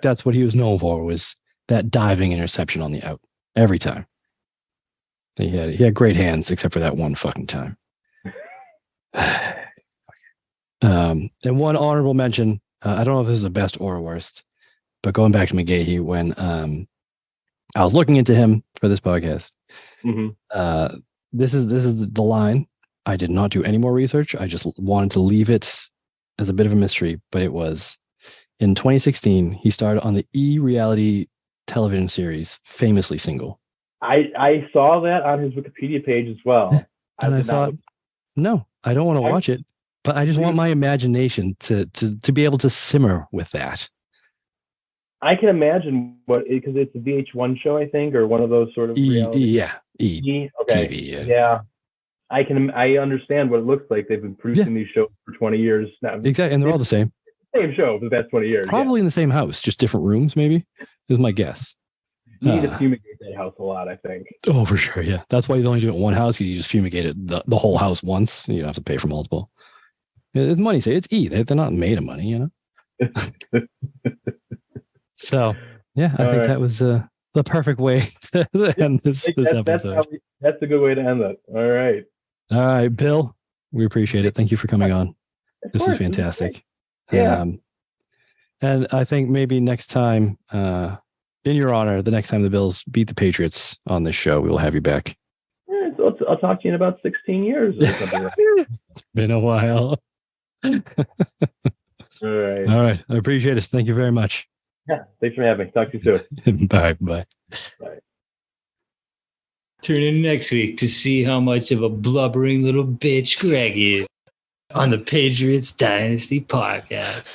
that's what he was known for, was that diving interception on the out every time. He had great hands, except for that one fucking time. And one honorable mention, I don't know if this is the best or worst, but going back to McGahee, when I was looking into him for this podcast, this is the line. I did not do any more research. I just wanted to leave it as a bit of a mystery, but it was in 2016, he starred on the E! Reality television series, Famously Single. I saw that on his Wikipedia page as well. And I thought, no, I don't want to watch it, but I just want my imagination to be able to simmer with that. I can imagine because it's a VH1 show, I think, or one of those sort of reality. Okay. TV. Yeah. I understand what it looks like. They've been producing these shows for 20 years now. Exactly, and they're all the same. Same show for the past 20 years. Probably in the same house, just different rooms, maybe, is my guess. You need to fumigate that house a lot, I think. Oh, for sure, yeah. That's why you only do it in one house. You just fumigate it the whole house once. You don't have to pay for multiple. It's money. It's E. They're not made of money, you know? So, yeah, I think that was the perfect way to end this episode. That's a good way to end it. All right. All right, Bill, we appreciate it. Thank you for coming on. This is fantastic. Yeah. And I think maybe next time, in your honor, the next time the Bills beat the Patriots on this show, we will have you back. I'll talk to you in about 16 years or something. It's been a while. All right. All right. I appreciate it. Thank you very much. Yeah. Thanks for having me. Talk to you soon. Bye. Bye. Bye. Tune in next week to see how much of a blubbering little bitch Greg is on the Patriots Dynasty Podcast.